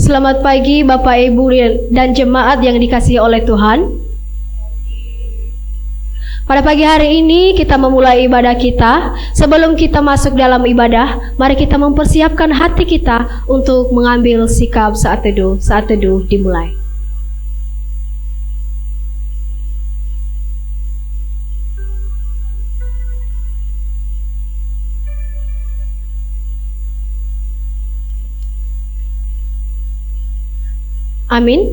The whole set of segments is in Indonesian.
Selamat pagi Bapak Ibu dan jemaat yang dikasihi oleh Tuhan. Pada pagi hari ini kita memulai ibadah kita. Sebelum kita masuk dalam ibadah, mari kita mempersiapkan hati kita untuk mengambil sikap saat teduh. Saat teduh dimulai. Amin.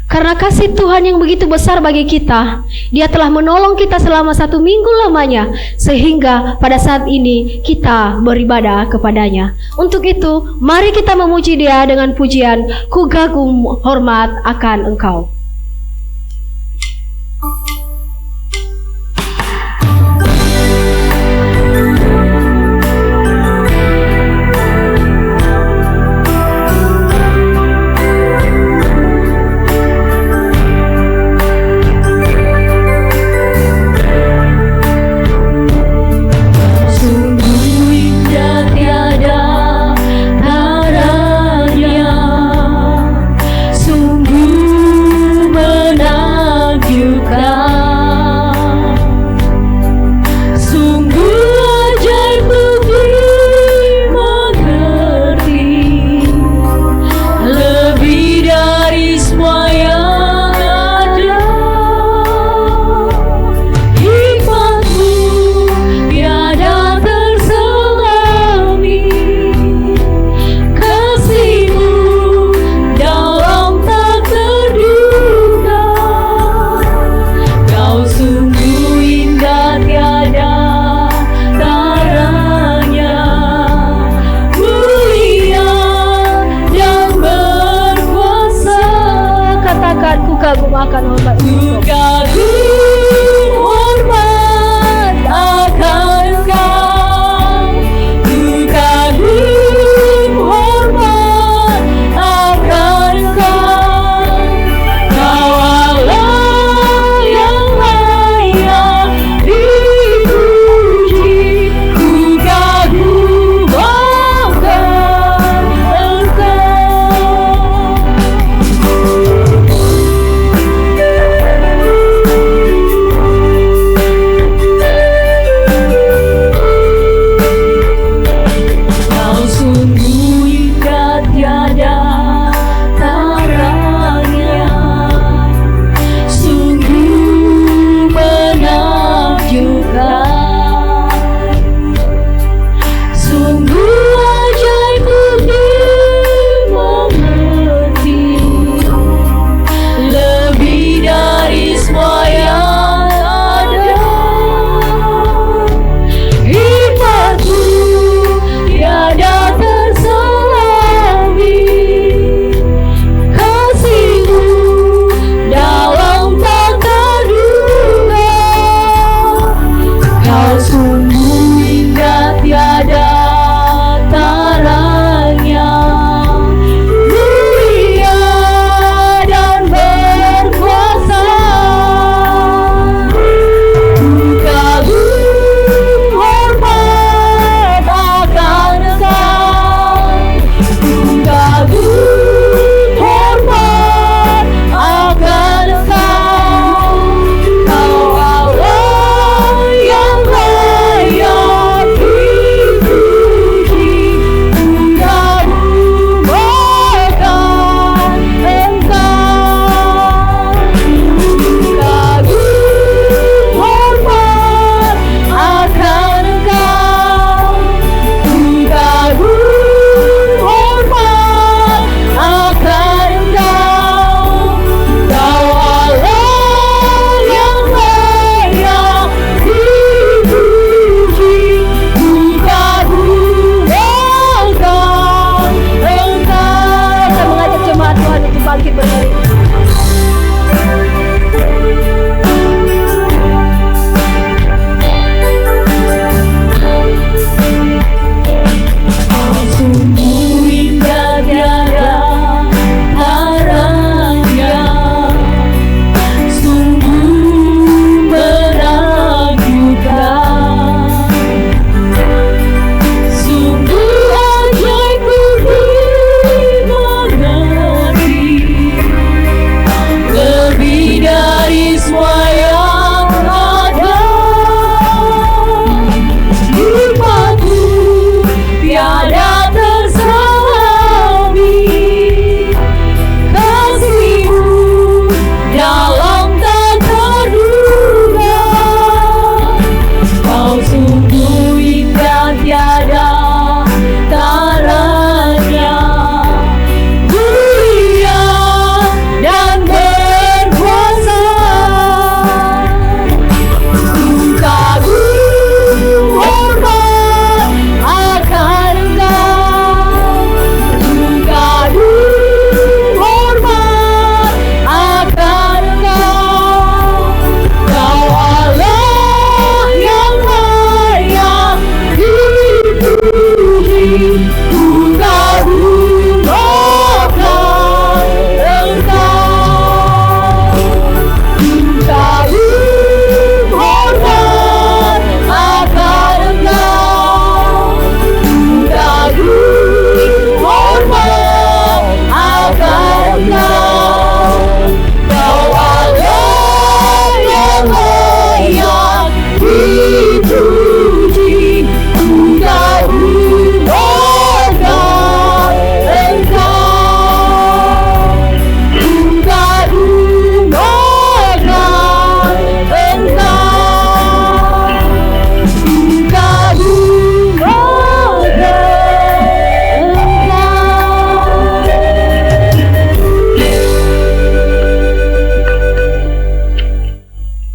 Karena kasih Tuhan yang begitu besar bagi kita, Dia telah menolong kita selama 1 minggu lamanya, sehingga pada saat ini kita beribadah kepadanya. Untuk itu, mari kita memuji Dia dengan pujian, Ku kagum hormat akan Engkau.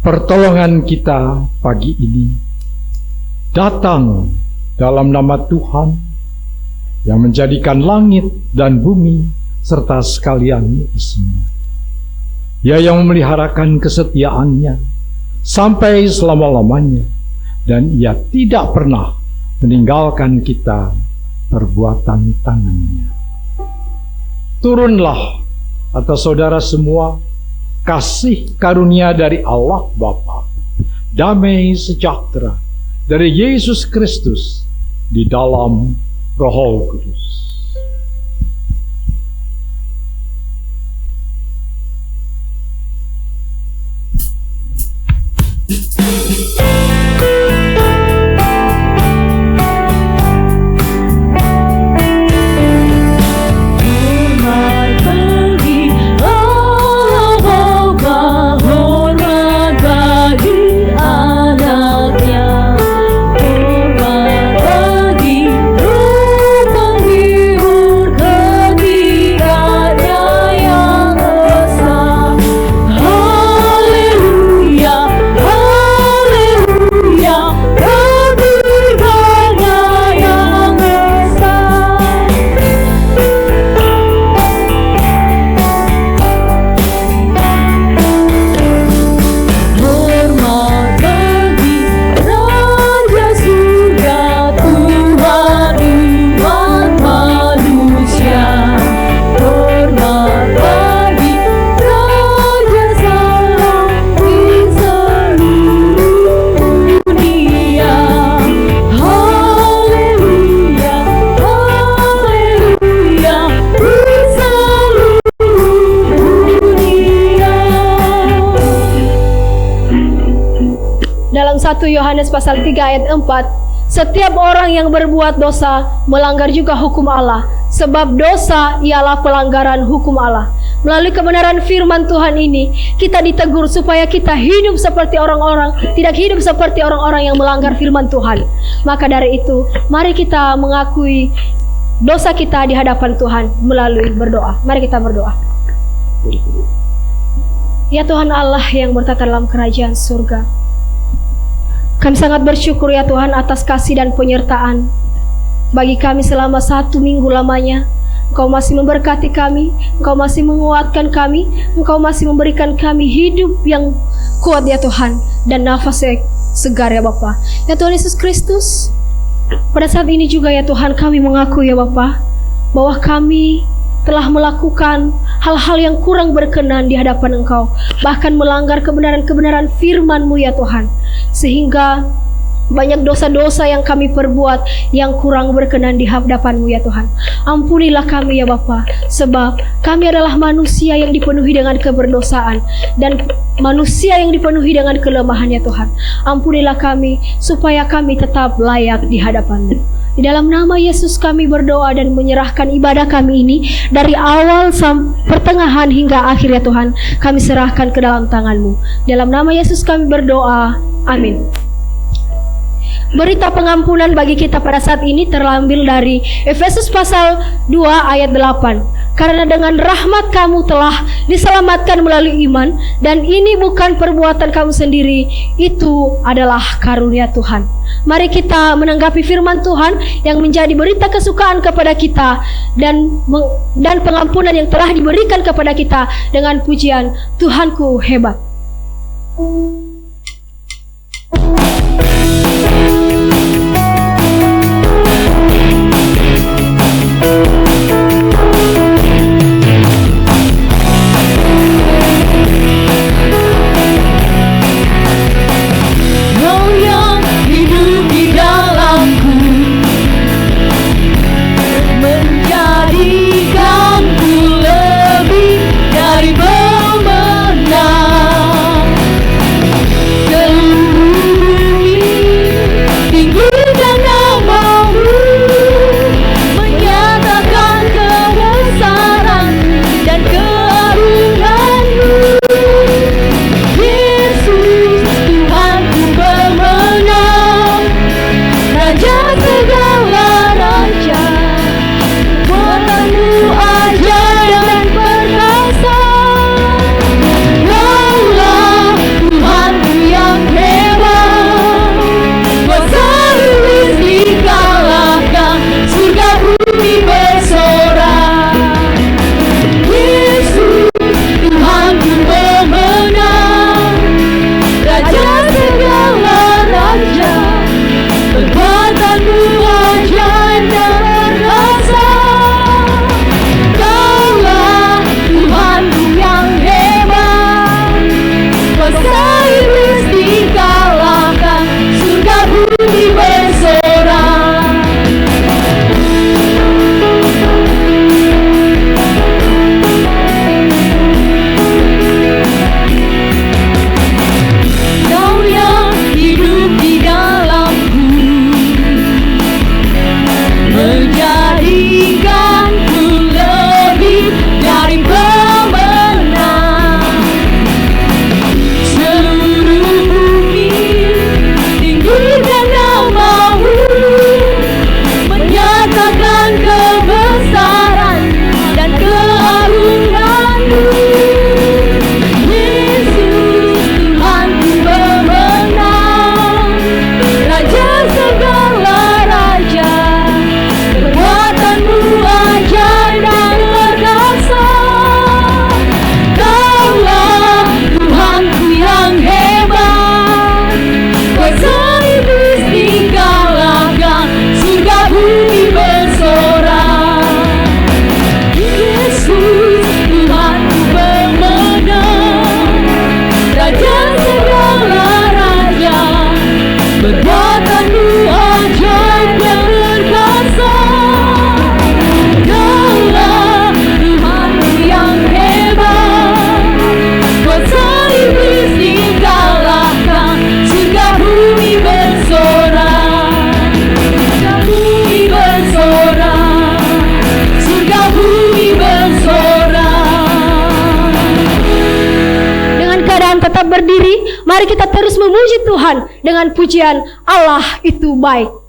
Pertolongan kita pagi ini datang dalam nama Tuhan yang menjadikan langit dan bumi serta sekalian isinya. Dia yang memeliharakan kesetiaannya sampai selama-lamanya, dan Ia tidak pernah meninggalkan kita perbuatan tangannya. Turunlah atas saudara semua kasih karunia dari Allah Bapa, damai sejahtera dari Yesus Kristus di dalam Roh Kudus. Dalam 1 Yohanes pasal 3 ayat 4, setiap orang yang berbuat dosa melanggar juga hukum Allah, sebab dosa ialah pelanggaran hukum Allah. Melalui kebenaran firman Tuhan ini, kita ditegur supaya kita hidup seperti orang-orang, tidak hidup seperti orang-orang yang melanggar firman Tuhan. Maka dari itu, mari kita mengakui dosa kita di hadapan Tuhan melalui berdoa. Mari kita berdoa. Ya Tuhan Allah yang bertata dalam kerajaan surga, kami sangat bersyukur ya Tuhan atas kasih dan penyertaan bagi kami selama 1 minggu lamanya. Engkau masih memberkati kami, Engkau masih menguatkan kami, Engkau masih memberikan kami hidup yang kuat ya Tuhan, dan nafas yang segar ya Bapa. Ya Tuhan Yesus Kristus, pada saat ini juga ya Tuhan kami mengaku ya Bapa, bahwa kami telah melakukan hal-hal yang kurang berkenan di hadapan Engkau, bahkan melanggar kebenaran-kebenaran firman-Mu ya Tuhan, sehingga banyak dosa-dosa yang kami perbuat yang kurang berkenan di hadapan-Mu ya Tuhan. Ampunilah kami ya Bapa, sebab kami adalah manusia yang dipenuhi dengan keberdosaan dan manusia yang dipenuhi dengan kelemahan ya Tuhan. Ampunilah kami supaya kami tetap layak di hadapan-Mu. Di dalam nama Yesus kami berdoa dan menyerahkan ibadah kami ini dari awal sampai pertengahan hingga akhir ya Tuhan. Kami serahkan ke dalam tangan-Mu. Dalam nama Yesus kami berdoa. Amin. Berita pengampunan bagi kita pada saat ini terambil dari Efesus pasal 2 ayat 8. Karena dengan rahmat kamu telah diselamatkan melalui iman, dan ini bukan perbuatan kamu sendiri, itu adalah karunia Tuhan. Mari kita menanggapi firman Tuhan yang menjadi berita kesukaan kepada kita dan pengampunan yang telah diberikan kepada kita dengan pujian Tuhanku hebat. Seluruh tetap berdiri, mari kita terus memuji Tuhan dengan pujian Allah itu baik.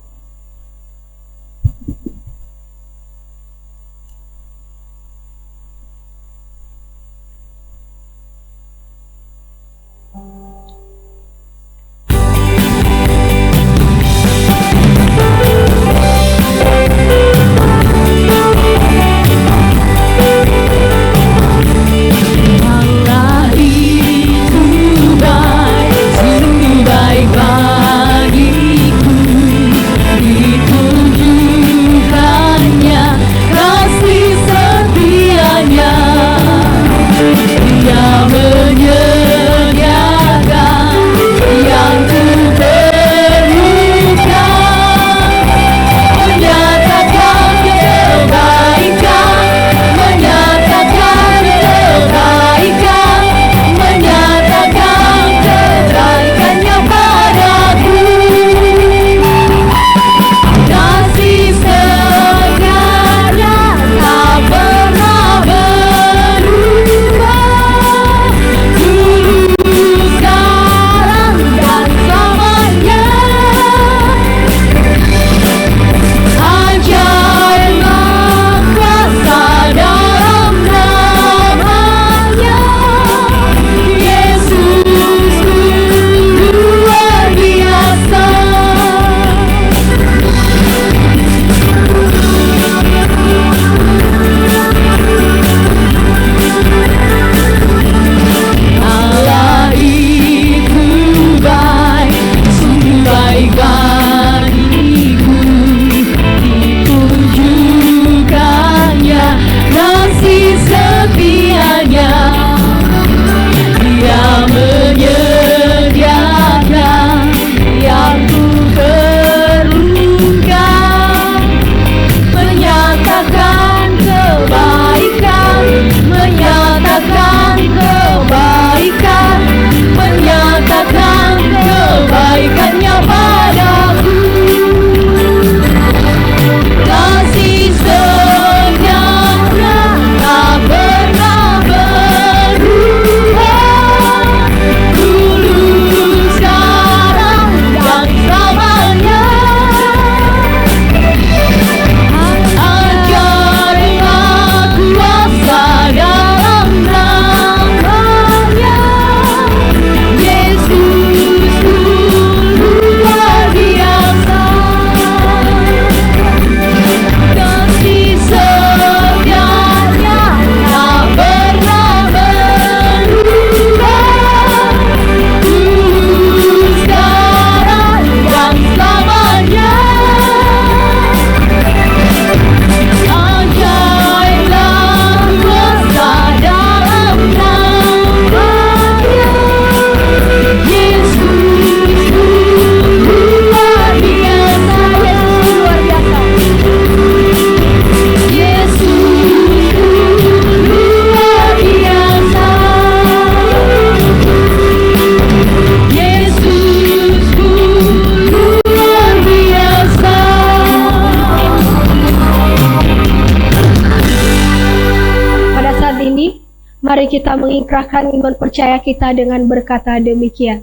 Mari kita mengikrarkan iman percaya kita dengan berkata demikian.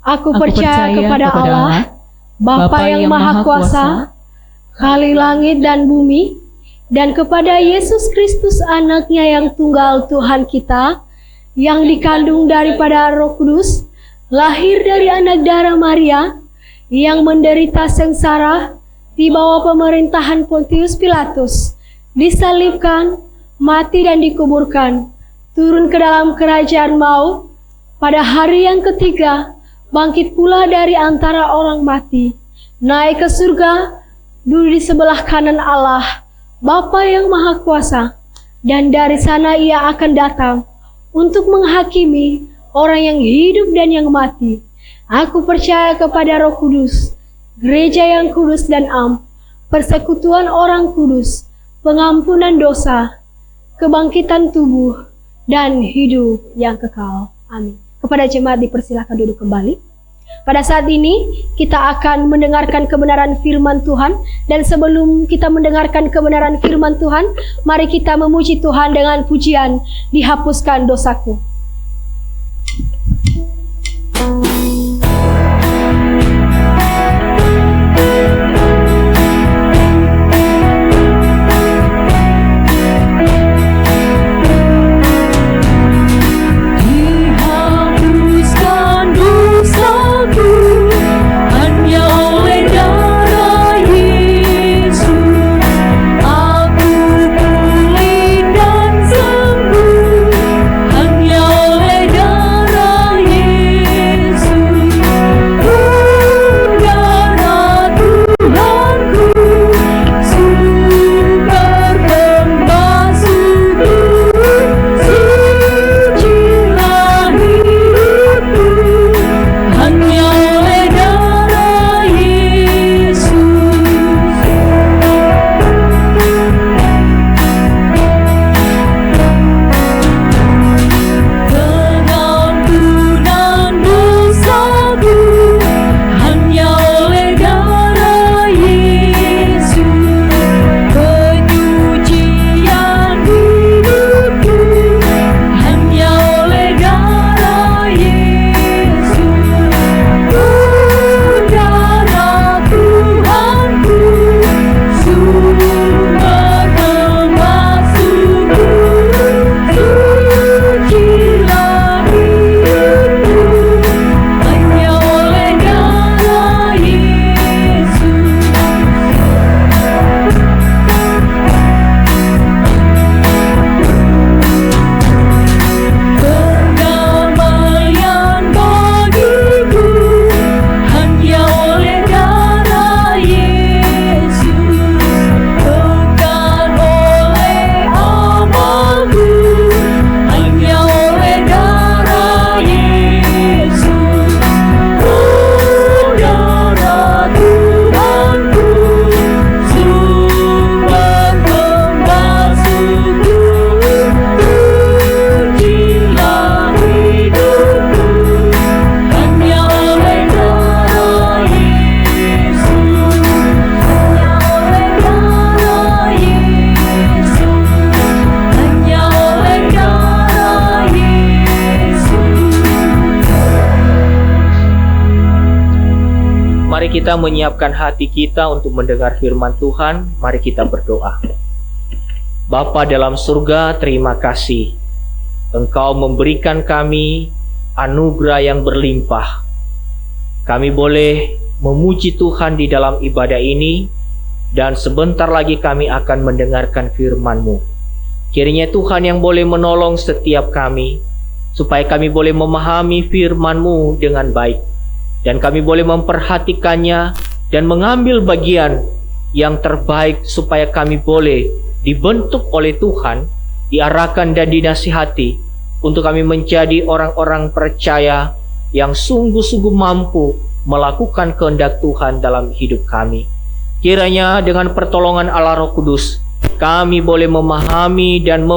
Aku percaya kepada Allah, Bapa yang Maha Kuasa, Khalik langit dan bumi, dan kepada Yesus Kristus anaknya yang tunggal Tuhan kita, yang dikandung daripada Roh Kudus, lahir dari anak darah Maria, yang menderita sengsara di bawah pemerintahan Pontius Pilatus, disalibkan, mati dan dikuburkan, turun ke dalam kerajaan maut, pada hari yang ketiga, bangkit pula dari antara orang mati, naik ke surga, duduk di sebelah kanan Allah, Bapa yang Maha Kuasa, dan dari sana ia akan datang untuk menghakimi orang yang hidup dan yang mati. Aku percaya kepada Roh Kudus, gereja yang kudus dan am, persekutuan orang kudus, pengampunan dosa, kebangkitan tubuh, dan hidup yang kekal. Amin. Kepada jemaat dipersilakan duduk kembali. Pada saat ini kita akan mendengarkan kebenaran firman Tuhan, dan sebelum kita mendengarkan kebenaran firman Tuhan, mari kita memuji Tuhan dengan pujian Dihapuskan Dosaku. mari kita menyiapkan hati kita untuk mendengar firman Tuhan. Mari kita berdoa. Bapa dalam surga, terima kasih. Engkau memberikan kami anugerah yang berlimpah. Kami boleh memuji Tuhan di dalam ibadah ini, dan sebentar lagi kami akan mendengarkan firman-Mu. Kiranya Tuhan yang boleh menolong setiap kami, supaya kami boleh memahami firman-Mu dengan baik, dan kami boleh memperhatikannya dan mengambil bagian yang terbaik, supaya kami boleh dibentuk oleh Tuhan, diarahkan dan dinasihati, untuk kami menjadi orang-orang percaya yang sungguh-sungguh mampu melakukan kehendak Tuhan dalam hidup kami. Kiranya dengan pertolongan Allah Roh Kudus, kami boleh memahami dan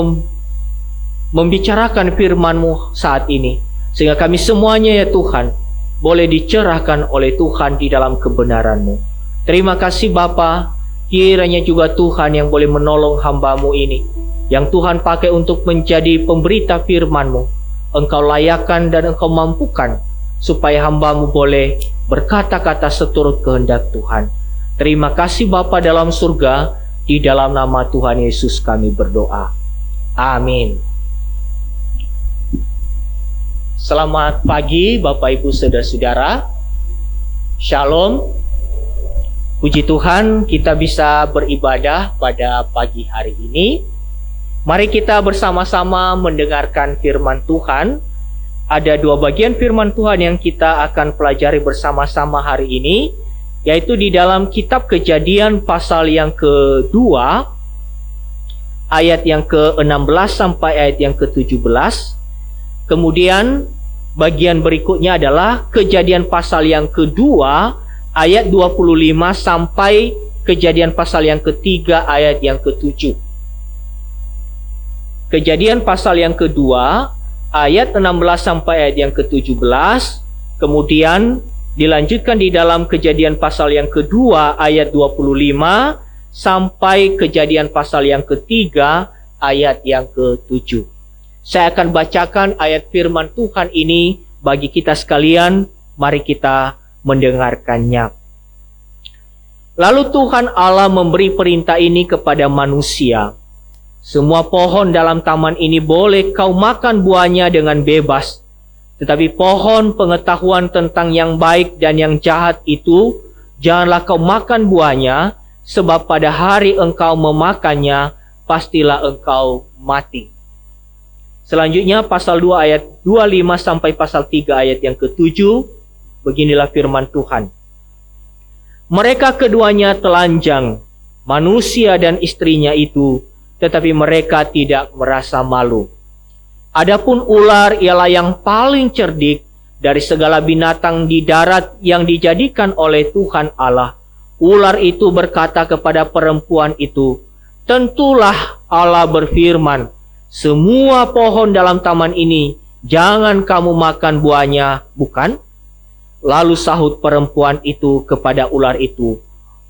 membicarakan firman-Mu saat ini, sehingga kami semuanya ya Tuhan, boleh dicerahkan oleh Tuhan di dalam kebenaran-Mu. Terima kasih Bapa. Kiranya juga Tuhan yang boleh menolong hamba-Mu ini, yang Tuhan pakai untuk menjadi pemberita firman-Mu. Engkau layakan dan Engkau mampukan, supaya hamba-Mu boleh berkata-kata seturut kehendak Tuhan. Terima kasih Bapa dalam surga, di dalam nama Tuhan Yesus kami berdoa. Amin. Selamat pagi Bapak Ibu Saudara-saudara. Shalom. Puji Tuhan kita bisa beribadah pada pagi hari ini. Mari kita bersama-sama mendengarkan firman Tuhan. Ada dua bagian firman Tuhan yang kita akan pelajari bersama-sama hari ini, yaitu di dalam kitab Kejadian pasal yang kedua, ayat yang ke-16 sampai ayat yang ke-17. Kemudian bagian berikutnya adalah Kejadian pasal yang kedua, ayat 25 sampai Kejadian pasal yang ketiga, ayat yang ke-7. Kejadian pasal yang kedua, ayat 16 sampai ayat yang ke-17. Kemudian dilanjutkan di dalam Kejadian pasal yang kedua, ayat 25 sampai Kejadian pasal yang ketiga, ayat yang ke-7. Saya akan bacakan ayat firman Tuhan ini bagi kita sekalian. Mari kita mendengarkannya. Lalu Tuhan Allah memberi perintah ini kepada manusia. Semua pohon dalam taman ini boleh kau makan buahnya dengan bebas. Tetapi pohon pengetahuan tentang yang baik dan yang jahat itu, janganlah kau makan buahnya, sebab pada hari engkau memakannya, pastilah engkau mati. Selanjutnya pasal 2 ayat 25 sampai pasal 3 ayat yang ke-7. Beginilah firman Tuhan. Mereka keduanya telanjang, manusia dan istrinya itu, tetapi mereka tidak merasa malu. Adapun ular ialah yang paling cerdik dari segala binatang di darat yang dijadikan oleh Tuhan Allah. Ular itu berkata kepada perempuan itu, tentulah Allah berfirman, semua pohon dalam taman ini jangan kamu makan buahnya, bukan? Lalu sahut perempuan itu kepada ular itu,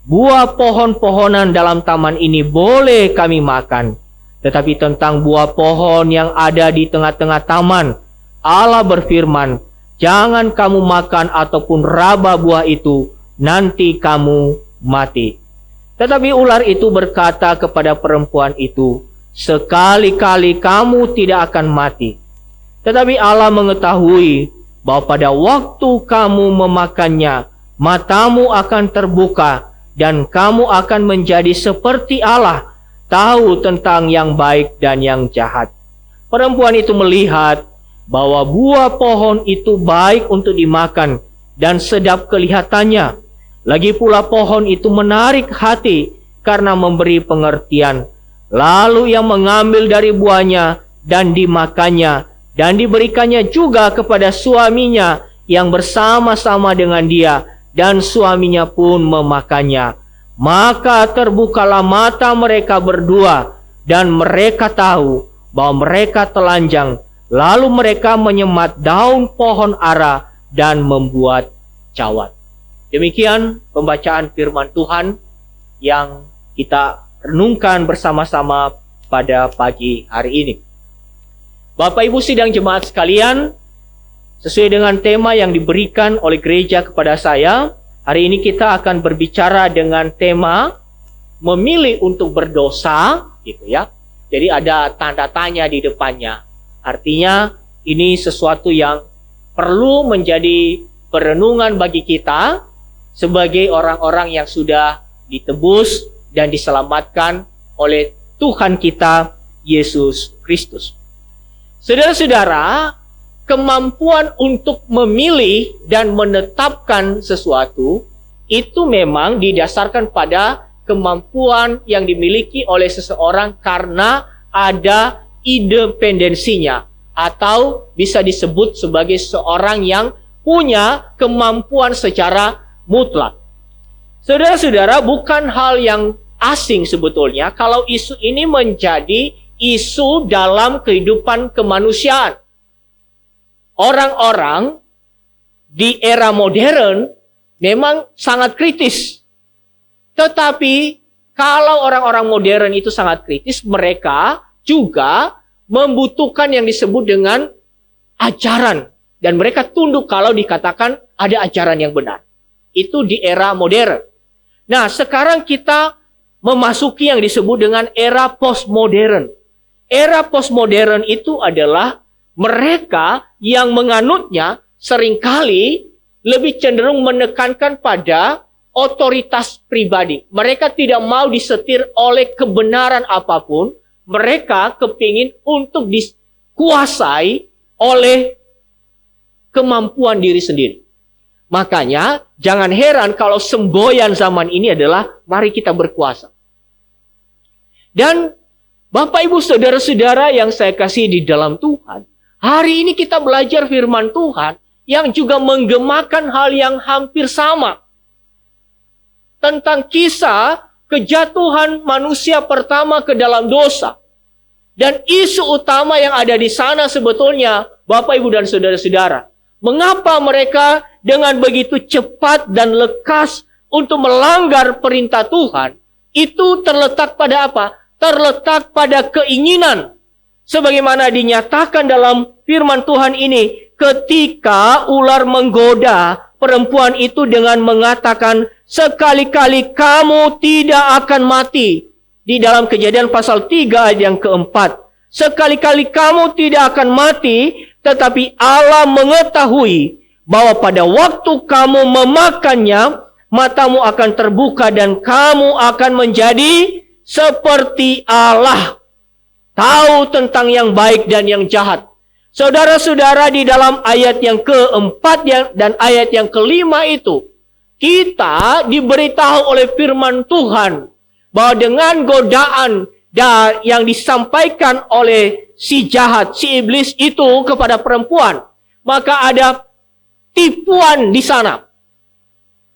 buah pohon-pohonan dalam taman ini boleh kami makan. Tetapi tentang buah pohon yang ada di tengah-tengah taman, Allah berfirman, jangan kamu makan ataupun raba buah itu, nanti kamu mati. Tetapi ular itu berkata kepada perempuan itu, sekali-kali kamu tidak akan mati. Tetapi Allah mengetahui bahwa pada waktu kamu memakannya, matamu akan terbuka, dan kamu akan menjadi seperti Allah, tahu tentang yang baik dan yang jahat. Perempuan itu melihat bahwa buah pohon itu baik untuk dimakan dan sedap kelihatannya. Lagi pula pohon itu menarik hati karena memberi pengertian. Lalu ia mengambil dari buahnya dan dimakannya, dan diberikannya juga kepada suaminya yang bersama-sama dengan dia, dan suaminya pun memakannya. Maka terbukalah mata mereka berdua, dan mereka tahu bahwa mereka telanjang. Lalu mereka menyemat daun pohon ara dan membuat cawat. Demikian pembacaan firman Tuhan yang kita renungkan bersama-sama pada pagi hari ini. Bapak Ibu sidang jemaat sekalian, sesuai dengan tema yang diberikan oleh gereja kepada saya, Hari ini kita akan berbicara dengan tema memilih untuk berdosa, gitu ya. Jadi ada tanda tanya di depannya. Artinya ini sesuatu yang perlu menjadi perenungan bagi kita sebagai orang-orang yang sudah ditebus dan diselamatkan oleh Tuhan kita Yesus Kristus. Saudara-saudara, kemampuan untuk memilih dan menetapkan sesuatu itu memang didasarkan pada kemampuan yang dimiliki oleh seseorang karena ada independensinya, atau bisa disebut sebagai seorang yang punya kemampuan secara mutlak. Saudara-saudara, bukan hal yang asing sebetulnya kalau isu ini menjadi isu dalam kehidupan kemanusiaan. Orang-orang di era modern memang sangat kritis. Tetapi kalau orang-orang modern itu sangat kritis, mereka juga membutuhkan yang disebut dengan ajaran. Dan mereka tunduk kalau dikatakan ada ajaran yang benar. Itu di era modern. Nah, sekarang kita memasuki yang disebut dengan era postmodern. Era postmodern itu adalah mereka yang menganutnya seringkali lebih cenderung menekankan pada otoritas pribadi. Mereka tidak mau disetir oleh kebenaran apapun. Mereka kepingin untuk dikuasai oleh kemampuan diri sendiri. Makanya jangan heran kalau semboyan zaman ini adalah mari kita berkuasa. Dan Bapak Ibu saudara-saudara yang saya kasih di dalam Tuhan, hari ini kita belajar firman Tuhan yang juga menggemakan hal yang hampir sama. Tentang kisah kejatuhan manusia pertama ke dalam dosa. Dan isu utama yang ada di sana sebetulnya, Bapak Ibu dan saudara-saudara, mengapa mereka dengan begitu cepat dan lekas untuk melanggar perintah Tuhan, itu terletak pada apa? Terletak pada keinginan. Sebagaimana dinyatakan dalam firman Tuhan ini, ketika ular menggoda perempuan itu dengan mengatakan, sekali-kali kamu tidak akan mati. Di dalam Kejadian pasal 3 ayat yang keempat. Sekali-kali kamu tidak akan mati, tetapi Allah mengetahui bahwa pada waktu kamu memakannya, matamu akan terbuka dan kamu akan menjadi seperti Allah, tahu tentang yang baik dan yang jahat. Saudara-saudara, di dalam ayat yang keempat dan ayat yang kelima itu, kita diberitahu oleh firman Tuhan bahwa dengan godaan yang disampaikan oleh si jahat, si iblis itu kepada perempuan, maka ada tipuan di sana.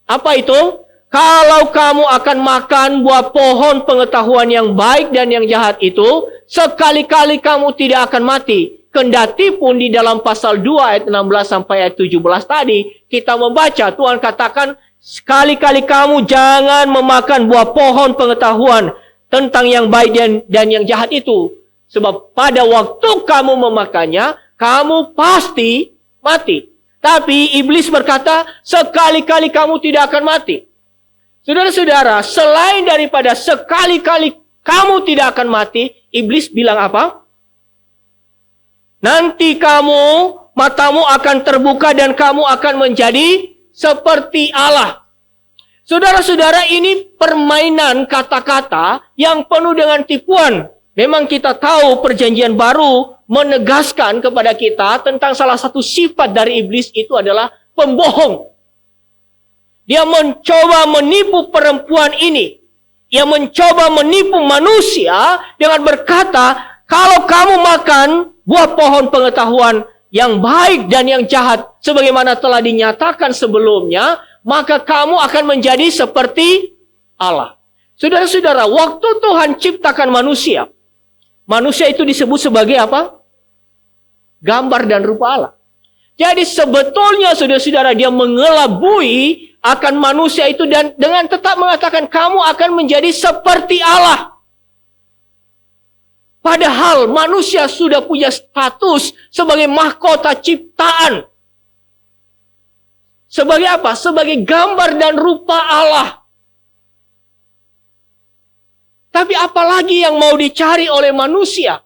Apa itu? Kalau kamu akan makan buah pohon pengetahuan yang baik dan yang jahat itu, sekali-kali kamu tidak akan mati. Kendati pun di dalam pasal 2 ayat 16 sampai ayat 17 tadi, kita membaca, Tuhan katakan, sekali-kali kamu jangan memakan buah pohon pengetahuan tentang yang baik dan yang jahat itu. Sebab pada waktu kamu memakannya, kamu pasti mati. Tapi iblis berkata, sekali-kali kamu tidak akan mati. Saudara-saudara, selain daripada sekali-kali kamu tidak akan mati, iblis bilang apa? Nanti matamu akan terbuka dan kamu akan menjadi seperti Allah. Saudara-saudara, ini permainan kata-kata yang penuh dengan tipuan. Memang kita tahu perjanjian baru menegaskan kepada kita tentang salah satu sifat dari iblis itu adalah pembohong. Dia mencoba menipu perempuan ini. Dia mencoba menipu manusia dengan berkata, kalau kamu makan buah pohon pengetahuan yang baik dan yang jahat, sebagaimana telah dinyatakan sebelumnya, maka kamu akan menjadi seperti Allah. Saudara-saudara, waktu Tuhan ciptakan manusia, manusia itu disebut sebagai apa? Gambar dan rupa Allah. Jadi sebetulnya saudara-saudara, dia mengelabui akan manusia itu dan dengan tetap mengatakan kamu akan menjadi seperti Allah. Padahal manusia sudah punya status sebagai mahkota ciptaan. Sebagai apa? Sebagai gambar dan rupa Allah. Tapi apalagi yang mau dicari oleh manusia?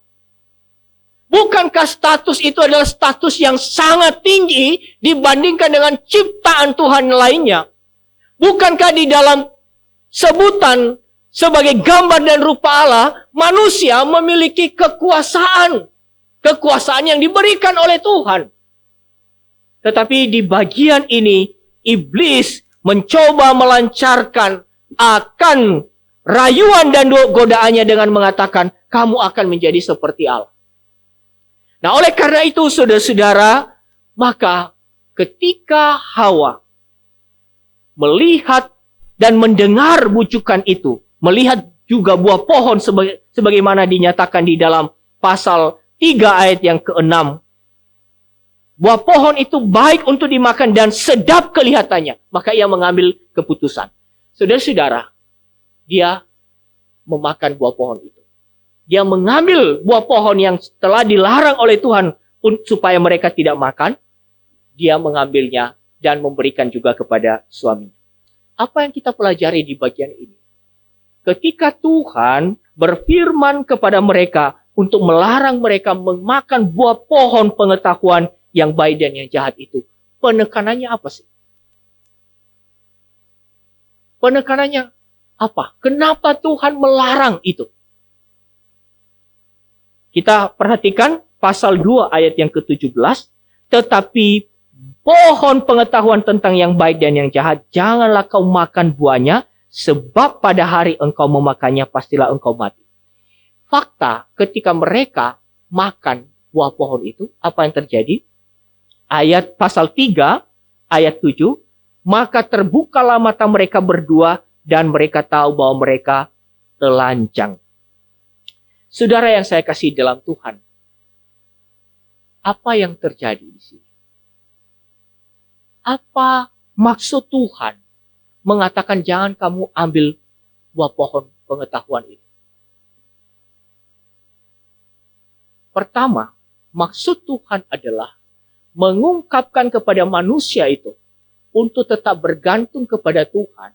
Bukankah status itu adalah status yang sangat tinggi dibandingkan dengan ciptaan Tuhan lainnya? Bukankah di dalam sebutan sebagai gambar dan rupa Allah, manusia memiliki kekuasaan. Kekuasaan yang diberikan oleh Tuhan. Tetapi di bagian ini, iblis mencoba melancarkan akan rayuan dan godaannya dengan mengatakan, kamu akan menjadi seperti Allah. Nah, oleh karena itu, saudara-saudara, maka ketika Hawa melihat dan mendengar bujukan itu, melihat juga buah pohon sebagaimana dinyatakan di dalam pasal 3 ayat yang ke-6. Buah pohon itu baik untuk dimakan dan sedap kelihatannya. Maka ia mengambil keputusan. Saudara-saudara, dia memakan buah pohon itu. Dia mengambil buah pohon yang telah dilarang oleh Tuhan supaya mereka tidak makan. Dia mengambilnya dan memberikan juga kepada suaminya. Apa yang kita pelajari di bagian ini? Ketika Tuhan berfirman kepada mereka untuk melarang mereka memakan buah pohon pengetahuan yang baik dan yang jahat itu, penekanannya apa sih? Penekanannya apa? Kenapa Tuhan melarang itu? Kita perhatikan pasal 2 ayat yang ke-17. Tetapi pohon pengetahuan tentang yang baik dan yang jahat, janganlah kau makan buahnya, sebab pada hari engkau memakannya, pastilah engkau mati. Fakta, ketika mereka makan buah pohon itu, apa yang terjadi? Ayat pasal 3, ayat 7, maka terbukalah mata mereka berdua, dan mereka tahu bahwa mereka telanjang. Saudara yang saya kasih dalam Tuhan, apa yang terjadi di sini? Apa maksud Tuhan mengatakan jangan kamu ambil buah pohon pengetahuan itu? Pertama, maksud Tuhan adalah mengungkapkan kepada manusia itu untuk tetap bergantung kepada Tuhan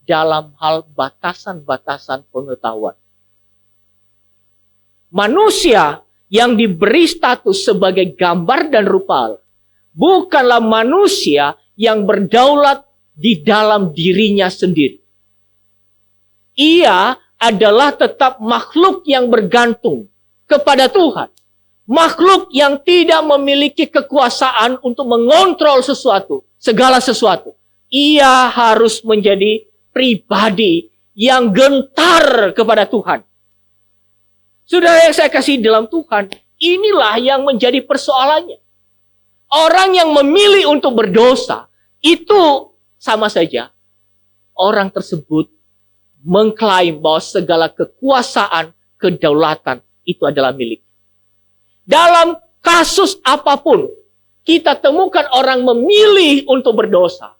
dalam hal batasan-batasan pengetahuan. Manusia yang diberi status sebagai gambar dan rupa Allah bukanlah manusia yang berdaulat di dalam dirinya sendiri. Ia adalah tetap makhluk yang bergantung kepada Tuhan. Makhluk yang tidak memiliki kekuasaan untuk mengontrol sesuatu, segala sesuatu. Ia harus menjadi pribadi yang gentar kepada Tuhan. Saudara yang saya kasih dalam Tuhan, inilah yang menjadi persoalannya. Orang yang memilih untuk berdosa, itu sama saja. Orang tersebut mengklaim bahwa segala kekuasaan, kedaulatan itu adalah milik. Dalam kasus apapun, kita temukan orang memilih untuk berdosa,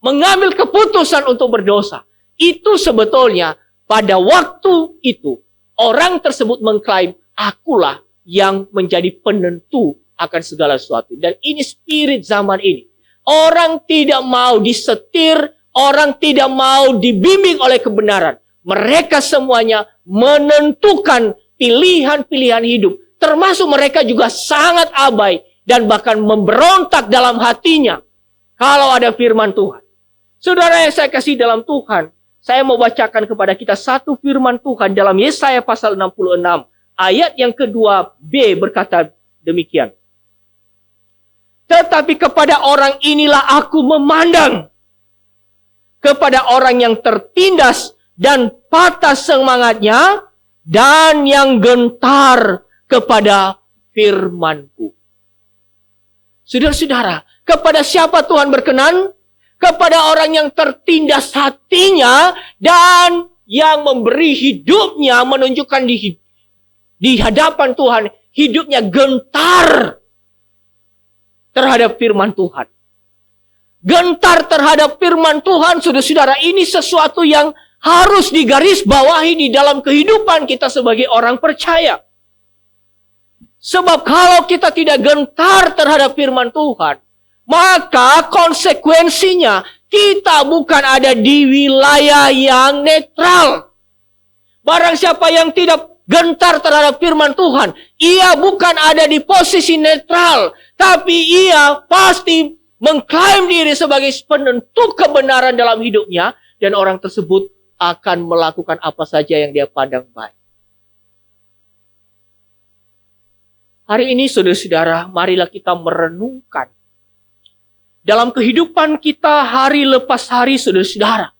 mengambil keputusan untuk berdosa. Itu sebetulnya pada waktu itu, orang tersebut mengklaim, akulah yang menjadi penentu akan segala sesuatu. Dan ini spirit zaman ini. Orang tidak mau disetir, orang tidak mau dibimbing oleh kebenaran. Mereka semuanya menentukan pilihan-pilihan hidup. Termasuk mereka juga sangat abai dan bahkan memberontak dalam hatinya kalau ada firman Tuhan. Saudara yang saya kasih dalam Tuhan, saya mau bacakan kepada kita satu firman Tuhan dalam Yesaya pasal 66. Ayat yang kedua B berkata demikian. Tetapi kepada orang inilah aku memandang. Kepada orang yang tertindas dan patah semangatnya dan yang gentar kepada firman-Ku. Saudara-saudara, kepada siapa Tuhan berkenan? Kepada orang yang tertindas hatinya dan yang memberi hidupnya, menunjukkan di hadapan Tuhan, hidupnya gentar terhadap firman Tuhan. Gentar terhadap firman Tuhan, saudara-saudara, ini sesuatu yang harus digarisbawahi di dalam kehidupan kita sebagai orang percaya. Sebab kalau kita tidak gentar terhadap firman Tuhan, maka konsekuensinya kita bukan ada di wilayah yang netral. Barang siapa yang tidak gentar terhadap firman Tuhan, ia bukan ada di posisi netral, tapi ia pasti mengklaim diri sebagai penentu kebenaran dalam hidupnya, dan orang tersebut akan melakukan apa saja yang dia pandang baik. Hari ini saudara-saudara, marilah kita merenungkan dalam kehidupan kita hari lepas hari, saudara-saudara.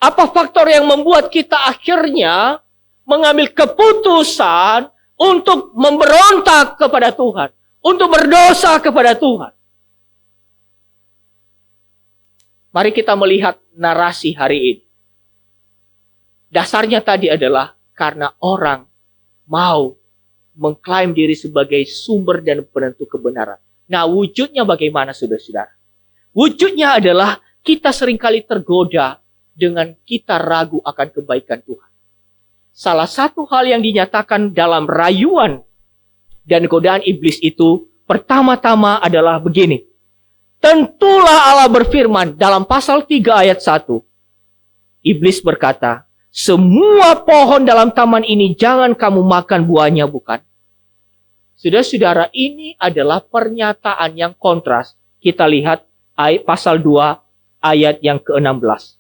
Apa faktor yang membuat kita akhirnya mengambil keputusan untuk memberontak kepada Tuhan, untuk berdosa kepada Tuhan? Mari kita melihat narasi hari ini. Dasarnya tadi adalah karena orang mau mengklaim diri sebagai sumber dan penentu kebenaran. Nah, wujudnya bagaimana, saudara-saudara? Wujudnya adalah kita seringkali tergoda dengan kita ragu akan kebaikan Tuhan. Salah satu hal yang dinyatakan dalam rayuan dan godaan iblis itu pertama-tama adalah begini. Tentulah Allah berfirman dalam pasal 3 ayat 1. Iblis berkata, semua pohon dalam taman ini jangan kamu makan buahnya, bukan? Saudara-saudara, ini adalah pernyataan yang kontras. Kita lihat pasal 2 ayat yang ke-16.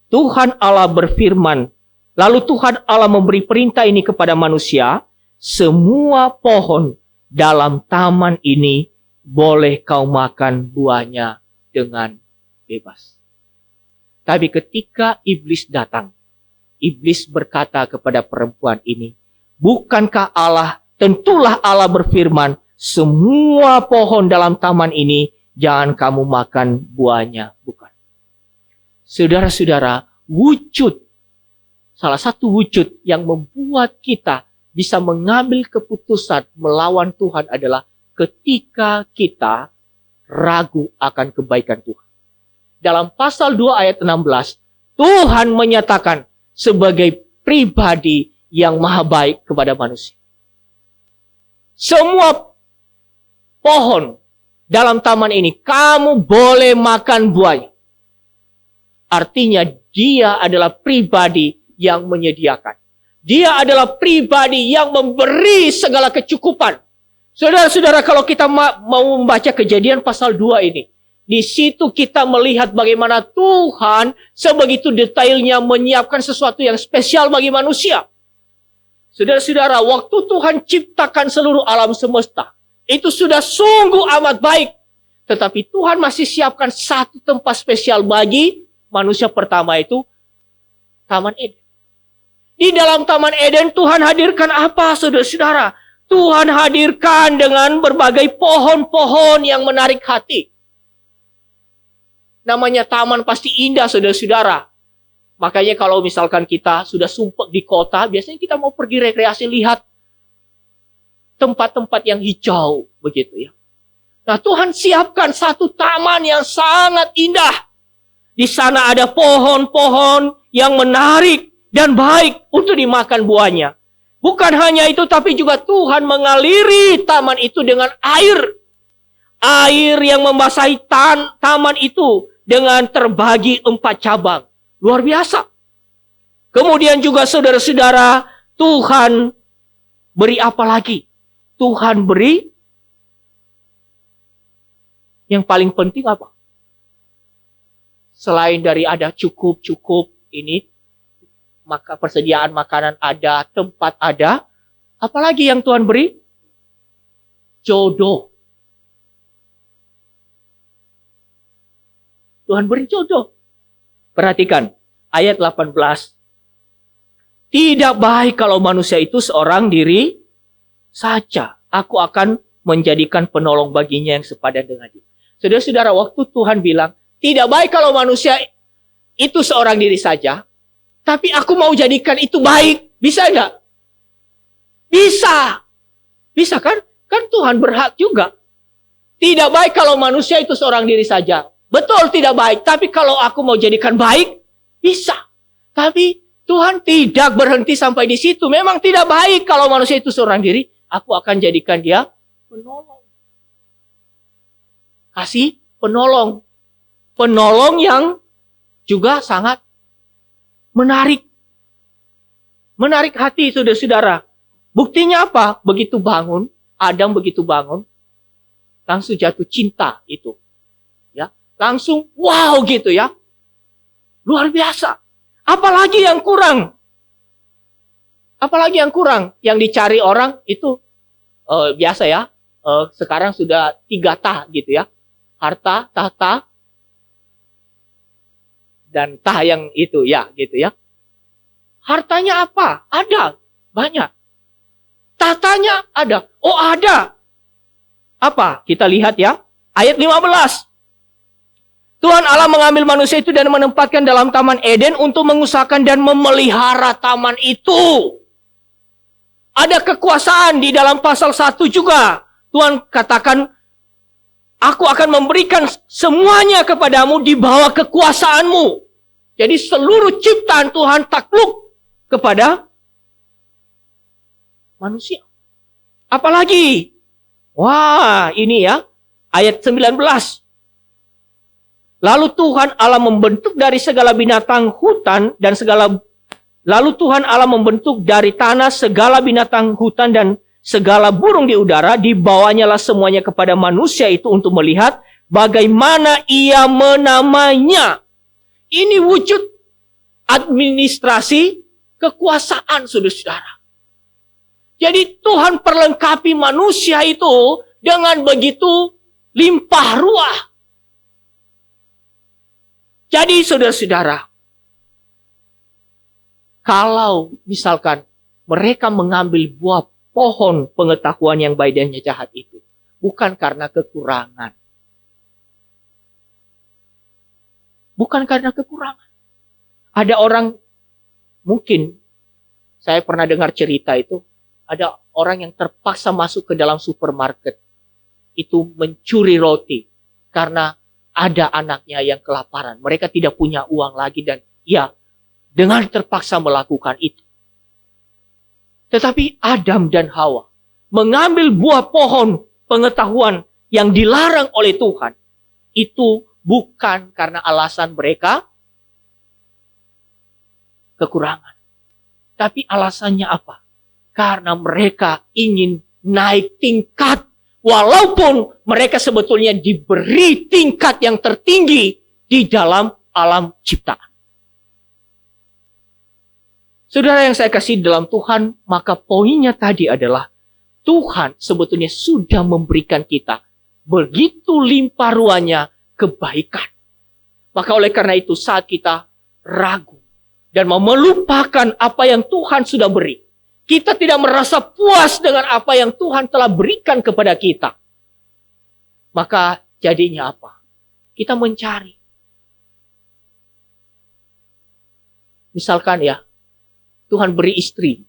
Tuhan Allah berfirman, lalu Tuhan Allah memberi perintah ini kepada manusia, semua pohon dalam taman ini boleh kau makan buahnya dengan bebas. Tapi ketika iblis datang, iblis berkata kepada perempuan ini, bukankah Allah, tentulah Allah berfirman, semua pohon dalam taman ini jangan kamu makan buahnya, bukan? Saudara-saudara, salah satu wujud yang membuat kita bisa mengambil keputusan melawan Tuhan adalah ketika kita ragu akan kebaikan Tuhan. Dalam pasal 2 ayat 16, Tuhan menyatakan sebagai pribadi yang maha baik kepada manusia. Semua pohon dalam taman ini, kamu boleh makan buahnya. Artinya dia adalah pribadi yang menyediakan. Dia adalah pribadi yang memberi segala kecukupan. Saudara-saudara, kalau kita mau membaca Kejadian pasal 2 ini, di situ kita melihat bagaimana Tuhan sebegitu detailnya menyiapkan sesuatu yang spesial bagi manusia. Saudara-saudara, waktu Tuhan ciptakan seluruh alam semesta, itu sudah sungguh amat baik. Tetapi Tuhan masih siapkan satu tempat spesial bagi manusia pertama, itu Taman Eden. Di dalam Taman Eden Tuhan hadirkan apa, saudara-saudara? Tuhan hadirkan dengan berbagai pohon-pohon yang menarik hati. Namanya taman pasti indah, saudara-saudara. Makanya kalau misalkan kita sudah sumpek di kota, biasanya kita mau pergi rekreasi, lihat tempat-tempat yang hijau, begitu ya. Nah, Tuhan siapkan satu taman yang sangat indah. Di sana ada pohon-pohon yang menarik dan baik untuk dimakan buahnya. Bukan hanya itu, tapi juga Tuhan mengaliri taman itu dengan air. Air yang membasahi taman itu dengan terbagi 4 cabang. Luar biasa. Kemudian juga saudara-saudara, Tuhan beri apa lagi? Tuhan beri yang paling penting apa? Selain dari ada cukup ini, maka persediaan makanan ada, tempat ada, apalagi yang Tuhan beri? Jodoh. Tuhan beri jodoh. Perhatikan ayat 18. Tidak baik kalau manusia itu seorang diri saja. Aku akan menjadikan penolong baginya yang sepadan dengan dia. Saudara-saudara, waktu Tuhan bilang, tidak baik kalau manusia itu seorang diri saja, tapi aku mau jadikan itu baik. Bisa enggak? Bisa. Bisa kan? Kan Tuhan berhak juga. Tidak baik kalau manusia itu seorang diri saja. Betul, tidak baik. Tapi kalau aku mau jadikan baik, bisa. Tapi Tuhan tidak berhenti sampai di situ. Memang tidak baik kalau manusia itu seorang diri. Aku akan jadikan dia penolong. kasih penolong. Penolong yang juga sangat menarik. Menarik hati saudara-saudara. Buktinya apa? Begitu bangun, Adam begitu bangun, langsung jatuh cinta itu. Ya, langsung wow gitu ya. Luar biasa. Apalagi yang kurang? Apalagi yang kurang? Yang dicari orang itu biasa ya. Sekarang sudah 3 tah gitu ya. Harta, tahta, dan tah yang itu ya gitu ya. Hartanya apa? Ada. Banyak. Tahtanya ada. Oh ada. Apa? Kita lihat ya. Ayat 15. Tuhan Allah mengambil manusia itu dan menempatkan dalam Taman Eden untuk mengusahakan dan memelihara taman itu. Ada kekuasaan di dalam pasal 1 juga. Tuhan katakan, aku akan memberikan semuanya kepadamu di bawah kekuasaanmu. Jadi seluruh ciptaan Tuhan takluk kepada manusia. Apalagi? Wah, ini ya. Ayat 19. Lalu Tuhan Allah membentuk dari segala binatang hutan dan Lalu Tuhan Allah membentuk dari tanah segala binatang hutan dan segala burung di udara, dibawanya lah semuanya kepada manusia itu untuk melihat bagaimana ia menamainya. Ini wujud administrasi kekuasaan, saudara-saudara. Jadi Tuhan perlengkapi manusia itu dengan begitu limpah ruah. Jadi saudara-saudara, kalau misalkan mereka mengambil buah pohon pengetahuan yang baik dan jahat itu, bukan karena kekurangan. Bukan karena kekurangan. Ada orang, mungkin saya pernah dengar cerita itu, ada orang yang terpaksa masuk ke dalam supermarket, itu mencuri roti, karena ada anaknya yang kelaparan. Mereka tidak punya uang lagi dan ya, dengan terpaksa melakukan itu. Tetapi Adam dan Hawa mengambil buah pohon pengetahuan yang dilarang oleh Tuhan. Itu bukan karena alasan mereka kekurangan. Tapi alasannya apa? Karena mereka ingin naik tingkat. Walaupun mereka sebetulnya diberi tingkat yang tertinggi di dalam alam ciptaan. Saudara yang saya kasih dalam Tuhan, maka poinnya tadi adalah Tuhan sebetulnya sudah memberikan kita begitu limpah ruahnya kebaikan. Maka oleh karena itu saat kita ragu dan mau melupakan apa yang Tuhan sudah beri, kita tidak merasa puas dengan apa yang Tuhan telah berikan kepada kita. Maka jadinya apa? Kita mencari. Misalkan ya, Tuhan beri istri,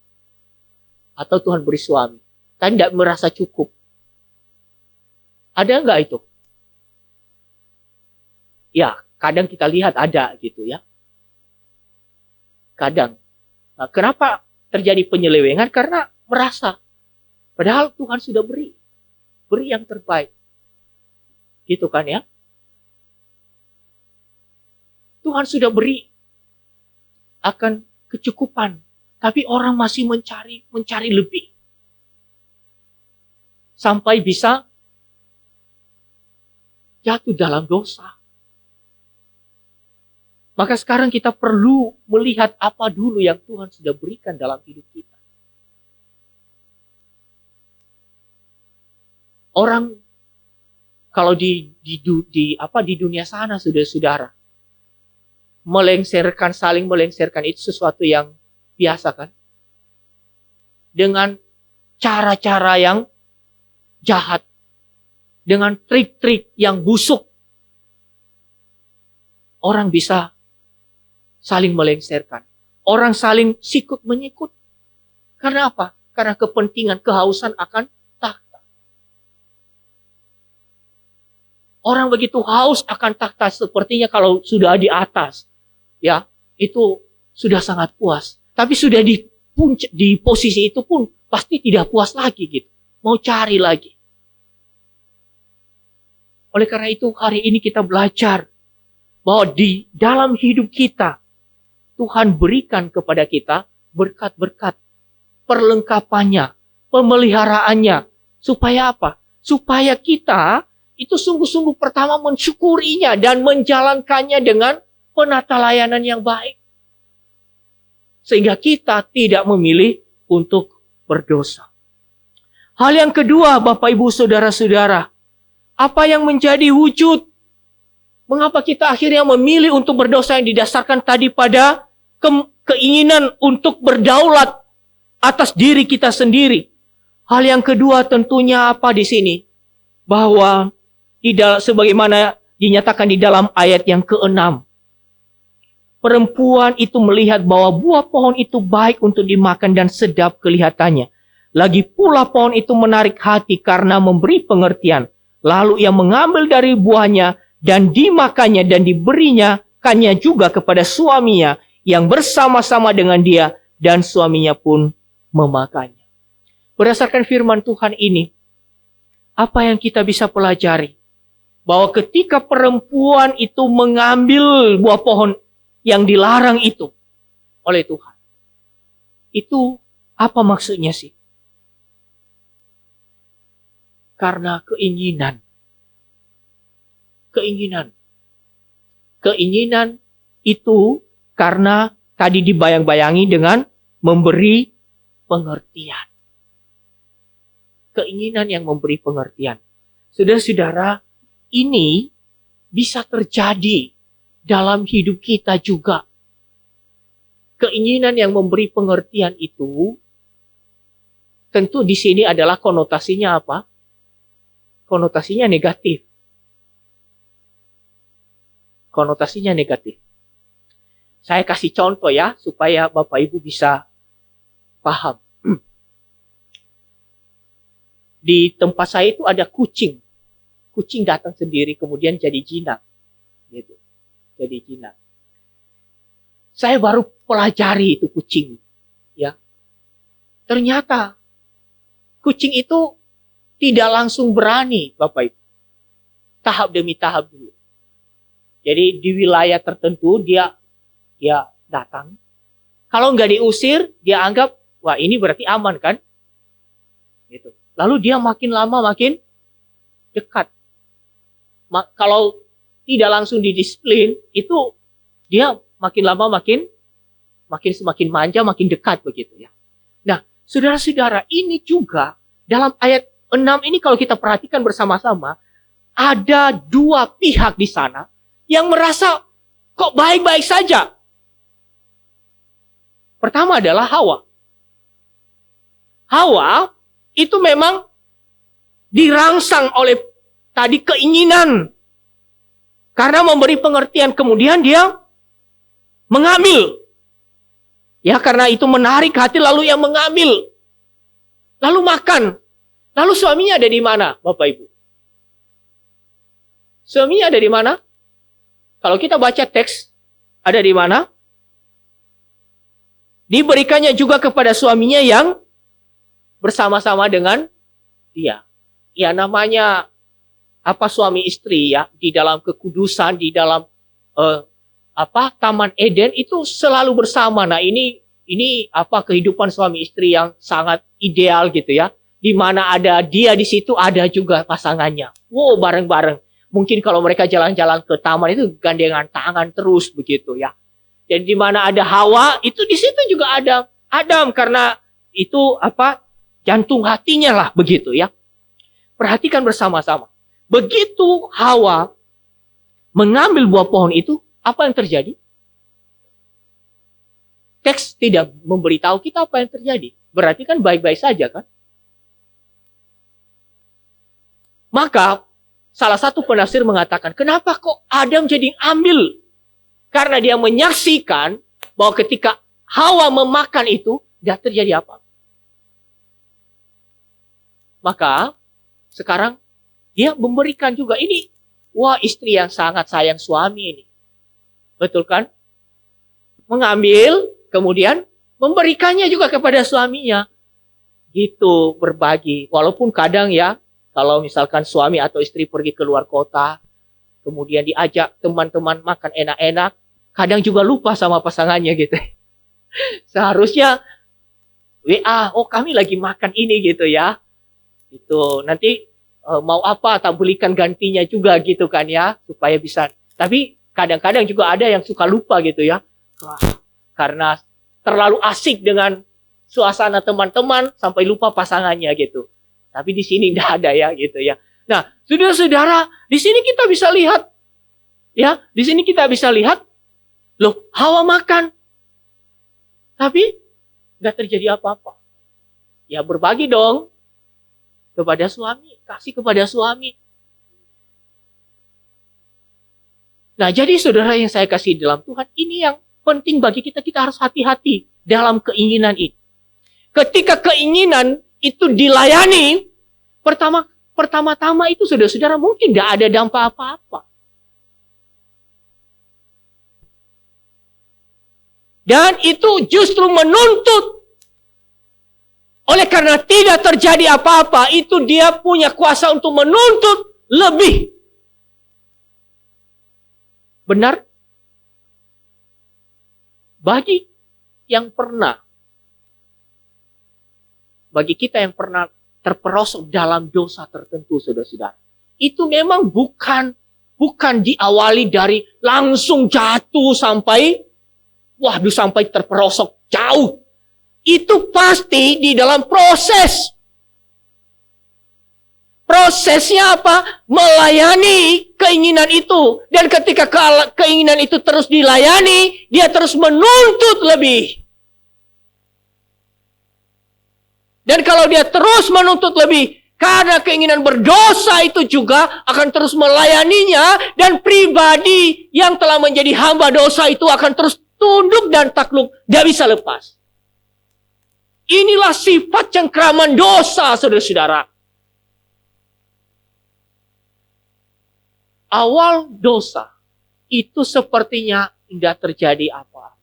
atau Tuhan beri suami, tapi tidak merasa cukup. Ada nggak itu? Ya, kadang kita lihat ada gitu ya. Kadang. Nah, kenapa terjadi penyelewengan? Karena merasa. Padahal Tuhan sudah beri. Beri yang terbaik. Gitu kan ya. Tuhan sudah beri akan kecukupan. Tapi orang masih mencari lebih. Sampai bisa jatuh dalam dosa. Maka sekarang kita perlu melihat apa dulu yang Tuhan sudah berikan dalam hidup kita. Orang kalau di dunia sana saudara-saudara, saling melengsarkan itu sesuatu yang biasa kan? Dengan cara-cara yang jahat. Dengan trik-trik yang busuk. Orang bisa saling melengsarkan. Orang saling sikut menyikut. Karena apa? Karena kepentingan, kehausan akan tahta. Orang begitu haus akan tahta, sepertinya kalau sudah di atas, ya, itu sudah sangat puas. Tapi sudah di posisi itu pun pasti tidak puas lagi gitu. Mau cari lagi. Oleh karena itu hari ini kita belajar bahwa di dalam hidup kita, Tuhan berikan kepada kita berkat-berkat, perlengkapannya, pemeliharaannya. Supaya apa? Supaya kita itu sungguh-sungguh pertama mensyukurinya dan menjalankannya dengan penata layanan yang baik. Sehingga kita tidak memilih untuk berdosa. Hal yang kedua, Bapak Ibu Saudara-saudara, apa yang menjadi wujud? Mengapa kita akhirnya memilih untuk berdosa yang didasarkan tadi pada keinginan untuk berdaulat atas diri kita sendiri? Hal yang kedua tentunya apa di sini? Bahwa sebagaimana dinyatakan di dalam ayat yang ke-6. Perempuan itu melihat bahwa buah pohon itu baik untuk dimakan dan sedap kelihatannya. Lagi pula pohon itu menarik hati karena memberi pengertian. Lalu ia mengambil dari buahnya dan dimakannya dan diberinya kannya juga kepada suaminya yang bersama-sama dengan dia dan suaminya pun memakannya. Berdasarkan firman Tuhan ini, apa yang kita bisa pelajari? Bahwa ketika perempuan itu mengambil buah pohon yang dilarang itu oleh Tuhan, itu apa maksudnya sih? Karena keinginan. Keinginan itu karena tadi dibayang-bayangi dengan memberi pengertian. Keinginan yang memberi pengertian. Saudara-saudara, ini bisa terjadi dalam hidup kita juga. Keinginan yang memberi pengertian itu, tentu di sini adalah konotasinya apa? Konotasinya negatif. Konotasinya negatif. Saya kasih contoh ya, supaya Bapak Ibu bisa paham. Di tempat saya itu ada kucing. Kucing datang sendiri, kemudian jadi jinak. Gitu. Jadi jinak. Saya baru pelajari itu kucing. Ya. Ternyata, kucing itu tidak langsung berani, Bapak Ibu. Tahap demi tahap dulu. Jadi di wilayah tertentu dia datang. Kalau nggak diusir, dia anggap, wah ini berarti aman kan? Gitu. Lalu dia makin lama makin dekat. Kalau tidak langsung didisiplin, itu dia makin lama makin semakin manja, makin dekat begitu ya. Nah, saudara-saudara, ini juga dalam ayat 6 ini kalau kita perhatikan bersama-sama, ada dua pihak di sana yang merasa kok baik-baik saja. Pertama adalah Hawa. Hawa itu memang dirangsang oleh tadi keinginan. Karena memberi pengertian, kemudian dia mengambil. Ya, karena itu menarik hati, lalu ia mengambil. Lalu makan. Lalu suaminya ada di mana, Bapak Ibu? Suaminya ada di mana? Kalau kita baca teks, ada di mana? Diberikannya juga kepada suaminya yang bersama-sama dengan dia. Ya, namanya apa suami istri ya, di dalam kekudusan, di dalam Taman Eden itu selalu bersama. Nah, ini apa kehidupan suami istri yang sangat ideal gitu ya. Di mana ada dia di situ, ada juga pasangannya. Wow, bareng-bareng. Mungkin kalau mereka jalan-jalan ke taman itu gandengan tangan terus begitu ya. Jadi di mana ada Hawa, itu di situ juga ada Adam, karena itu apa? Jantung hatinya lah begitu ya. Perhatikan bersama-sama. Begitu Hawa mengambil buah pohon itu, apa yang terjadi? Teks tidak memberitahu kita apa yang terjadi. Berarti kan baik-baik saja kan? Maka salah satu penafsir mengatakan, kenapa kok Adam jadi ambil? Karena dia menyaksikan bahwa ketika Hawa memakan itu, tidak terjadi apa. Maka sekarang dia memberikan juga ini. Wah, istri yang sangat sayang suami ini. Betul kan? Mengambil, kemudian memberikannya juga kepada suaminya. Gitu, berbagi. Walaupun kadang Kalau misalkan suami atau istri pergi keluar kota, kemudian diajak teman-teman makan enak-enak, kadang juga lupa sama pasangannya gitu. Seharusnya WA, oh kami lagi makan ini gitu ya. Itu nanti mau apa tak belikan gantinya juga gitu kan ya, supaya bisa. Tapi kadang-kadang juga ada yang suka lupa gitu ya. Karena terlalu asik dengan suasana teman-teman sampai lupa pasangannya gitu. Tapi di sini tidak ada ya gitu ya. Nah, saudara-saudara, di sini kita bisa lihat ya, di sini kita bisa lihat loh, Hawa makan. Tapi nggak terjadi apa-apa. Ya berbagi dong kepada suami, kasih kepada suami. Nah, jadi saudara yang saya kasih dalam Tuhan, ini yang penting bagi kita, kita harus hati-hati dalam keinginan ini. Ketika keinginan itu dilayani, pertama-tama itu saudara-saudara mungkin tidak ada dampak apa-apa. Dan itu justru menuntut. Oleh karena tidak terjadi apa-apa, itu dia punya kuasa untuk menuntut lebih. Benar? Bagi kita yang pernah terperosok dalam dosa tertentu, saudara-saudara, itu memang bukan diawali dari langsung jatuh sampai terperosok jauh. Itu pasti di dalam proses. Prosesnya apa? Melayani keinginan itu. Dan ketika keinginan itu terus dilayani, dia terus menuntut lebih. Dan kalau dia terus menuntut lebih, karena keinginan berdosa itu juga akan terus melayaninya, dan pribadi yang telah menjadi hamba dosa itu akan terus tunduk dan takluk, tidak bisa lepas. Inilah sifat cengkraman dosa, saudara-saudara. Awal dosa itu sepertinya tidak terjadi apa-apa.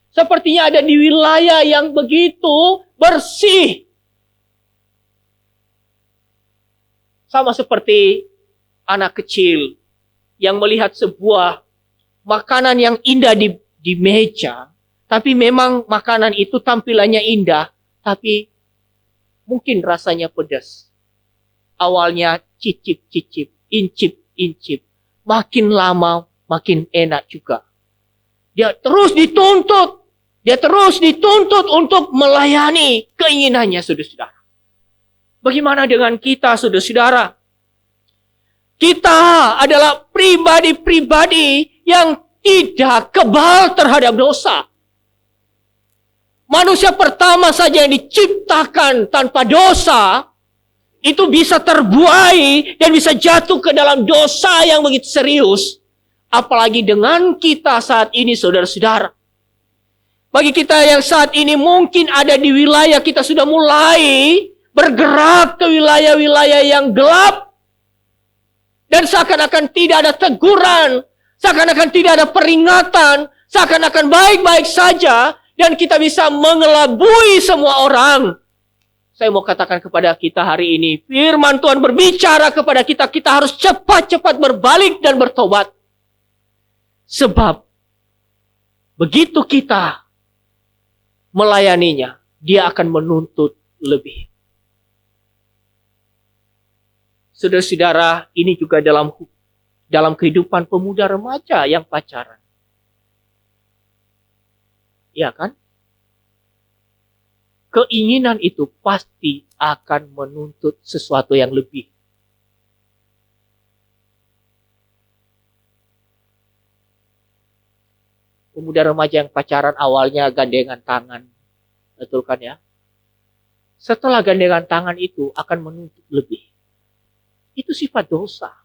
Sepertinya ada di wilayah yang begitu bersih. Sama seperti anak kecil yang melihat sebuah makanan yang indah di meja, tapi memang makanan itu tampilannya indah, tapi mungkin rasanya pedas. Awalnya cicip-cicip, incip-incip, makin lama makin enak juga. Dia terus dituntut untuk melayani keinginannya, saudara-saudara. Bagaimana dengan kita, saudara-saudara? Kita adalah pribadi-pribadi yang tidak kebal terhadap dosa. Manusia pertama saja yang diciptakan tanpa dosa, itu bisa terbuai dan bisa jatuh ke dalam dosa yang begitu serius. Apalagi dengan kita saat ini, saudara-saudara. Bagi kita yang saat ini mungkin ada di wilayah, kita sudah mulai bergerak ke wilayah-wilayah yang gelap. Dan seakan-akan tidak ada teguran, seakan-akan tidak ada peringatan, seakan-akan baik-baik saja, dan kita bisa mengelabui semua orang. Saya mau katakan kepada kita hari ini, firman Tuhan berbicara kepada kita, kita harus cepat-cepat berbalik dan bertobat. Sebab, begitu kita melayaninya, dia akan menuntut lebih. Saudara-saudara, ini juga dalam kehidupan pemuda remaja yang pacaran. Ya kan? Keinginan itu pasti akan menuntut sesuatu yang lebih. Pemuda remaja yang pacaran awalnya gandengan tangan. Betul kan ya? Setelah gandengan tangan itu akan menuntut lebih. Itu sifat dosa.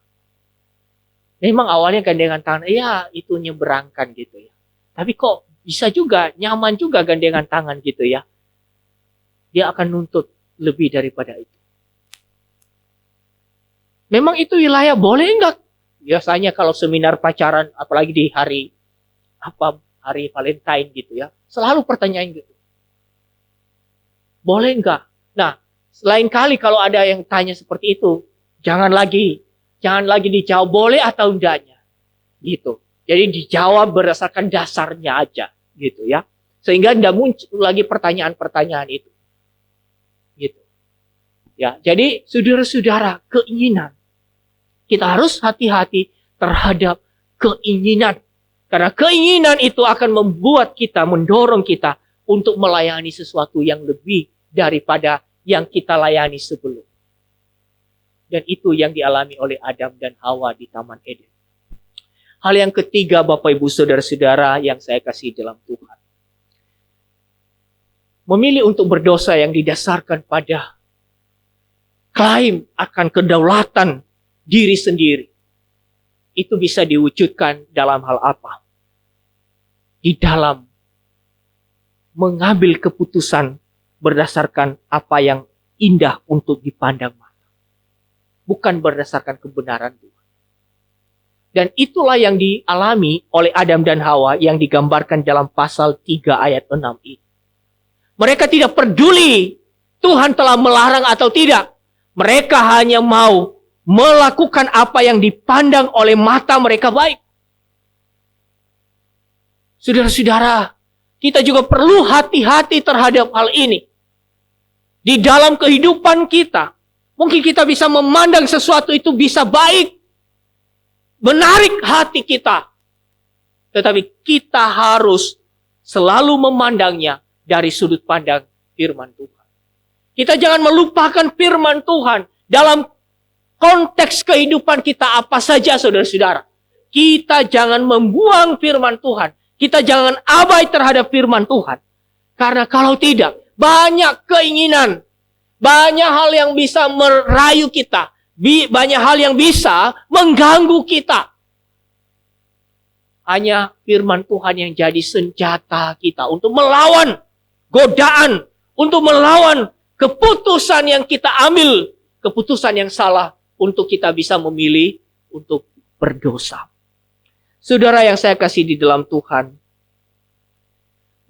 Memang awalnya gandengan tangan, ya itu nyeberangkan gitu ya. Tapi kok bisa juga, nyaman juga gandengan tangan gitu ya. Dia akan nuntut lebih daripada itu. Memang itu wilayah boleh enggak? Biasanya kalau seminar pacaran, apalagi di hari Valentine gitu ya, selalu pertanyaan gitu. Boleh enggak? Nah, Lain kali kalau ada yang tanya seperti itu, jangan lagi dijawab boleh atau enggaknya, gitu. Jadi dijawab berdasarkan dasarnya aja, gitu ya. Sehingga tidak muncul lagi pertanyaan-pertanyaan itu, gitu. Ya, jadi saudara-saudara, keinginan kita harus hati-hati terhadap keinginan, karena keinginan itu akan membuat kita, mendorong kita untuk melayani sesuatu yang lebih daripada yang kita layani sebelum. Dan itu yang dialami oleh Adam dan Hawa di Taman Eden. Hal yang ketiga, Bapak Ibu Saudara-saudara yang saya kasih dalam Tuhan. Memilih untuk berdosa yang didasarkan pada klaim akan kedaulatan diri sendiri. Itu bisa diwujudkan dalam hal apa? Di dalam mengambil keputusan berdasarkan apa yang indah untuk dipandang mata. Bukan berdasarkan kebenaran Tuhan. Dan itulah yang dialami oleh Adam dan Hawa yang digambarkan dalam pasal 3 ayat 6 ini. Mereka tidak peduli Tuhan telah melarang atau tidak. Mereka hanya mau melakukan apa yang dipandang oleh mata mereka baik. Saudara-saudara, kita juga perlu hati-hati terhadap hal ini. Di dalam kehidupan kita, mungkin kita bisa memandang sesuatu itu bisa baik, menarik hati kita. Tetapi kita harus selalu memandangnya dari sudut pandang firman Tuhan. Kita jangan melupakan firman Tuhan dalam konteks kehidupan kita apa saja, saudara-saudara. Kita jangan membuang firman Tuhan. Kita jangan abai terhadap firman Tuhan. Karena kalau tidak, banyak keinginan, banyak hal yang bisa merayu kita, banyak hal yang bisa mengganggu kita. Hanya firman Tuhan yang jadi senjata kita untuk melawan godaan, untuk melawan keputusan yang kita ambil, keputusan yang salah, untuk kita bisa memilih untuk berdosa. Saudara yang saya kasih di dalam Tuhan,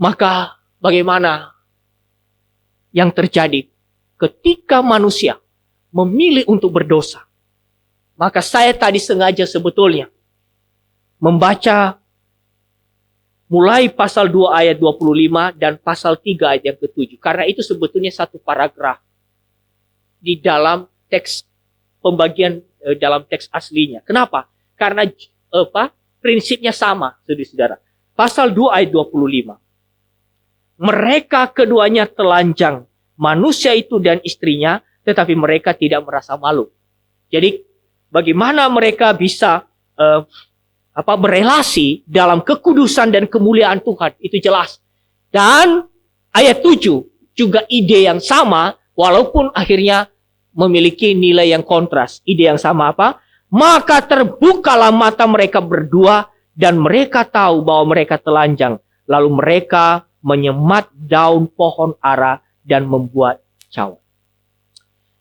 maka bagaimana yang terjadi ketika manusia memilih untuk berdosa? Maka saya tadi sengaja sebetulnya membaca mulai pasal 2 ayat 25 dan pasal 3 ayat yang ke-7. Karena itu sebetulnya satu paragraf di dalam teks pembagian dalam teks aslinya. Kenapa? Karena prinsipnya sama, saudara-saudara. Pasal 2 ayat 25. Mereka keduanya telanjang, manusia itu dan istrinya, tetapi mereka tidak merasa malu. Jadi bagaimana mereka bisa berelasi dalam kekudusan dan kemuliaan Tuhan, itu jelas. Dan ayat 7 juga ide yang sama, walaupun akhirnya memiliki nilai yang kontras. Ide yang sama apa? Maka terbukalah mata mereka berdua dan mereka tahu bahwa mereka telanjang. Lalu mereka menyemat daun pohon ara dan membuat cawan.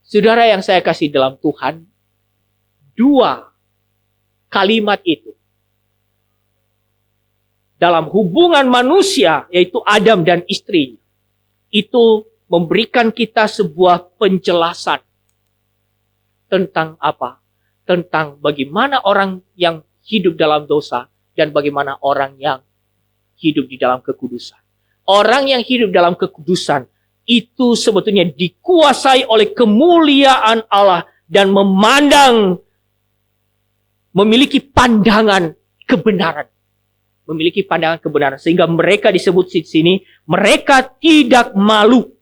Saudara yang saya kasih dalam Tuhan, dua kalimat itu dalam hubungan manusia, yaitu Adam dan istri, itu memberikan kita sebuah penjelasan tentang apa? Tentang bagaimana orang yang hidup dalam dosa dan bagaimana orang yang hidup di dalam kekudusan. Orang yang hidup dalam kekudusan itu sebetulnya dikuasai oleh kemuliaan Allah dan memiliki pandangan kebenaran. Memiliki pandangan kebenaran. Sehingga mereka disebut di sini, mereka tidak malu.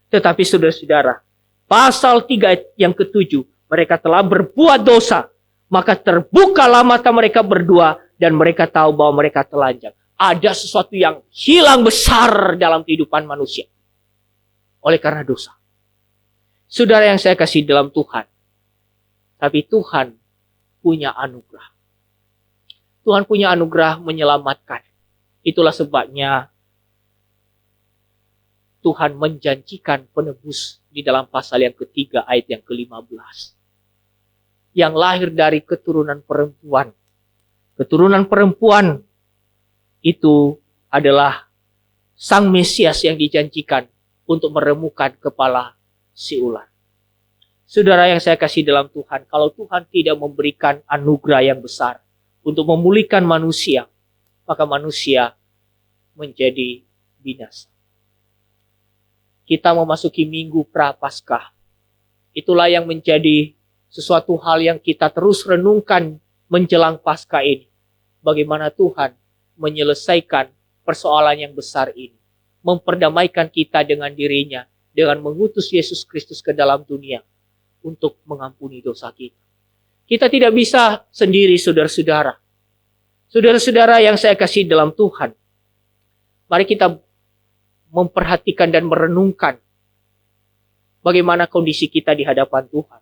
Tetapi saudara-saudara, pasal 3 yang ke-7, mereka telah berbuat dosa. Maka terbukalah mata mereka berdua dan mereka tahu bahwa mereka telanjang. Ada sesuatu yang hilang besar dalam kehidupan manusia. Oleh karena dosa. Saudara yang saya kasih dalam Tuhan. Tapi Tuhan punya anugerah. Tuhan punya anugerah menyelamatkan. Itulah sebabnya Tuhan menjanjikan penebus di dalam pasal yang ketiga ayat yang ke-15. Yang lahir dari keturunan perempuan. Keturunan perempuan itu adalah Sang Mesias yang dijanjikan untuk meremukan kepala si ular. Saudara yang saya kasih dalam Tuhan, kalau Tuhan tidak memberikan anugerah yang besar untuk memulihkan manusia, maka manusia menjadi binasa. Kita memasuki minggu Prapaskah. Itulah yang menjadi sesuatu hal yang kita terus renungkan menjelang Paskah ini. Bagaimana Tuhan menyelesaikan persoalan yang besar ini. Memperdamaikan kita dengan dirinya. Dengan mengutus Yesus Kristus ke dalam dunia. Untuk mengampuni dosa kita. Kita tidak bisa sendiri, saudara-saudara. Saudara-saudara yang saya kasih dalam Tuhan. Mari kita memperhatikan dan merenungkan bagaimana kondisi kita di hadapan Tuhan.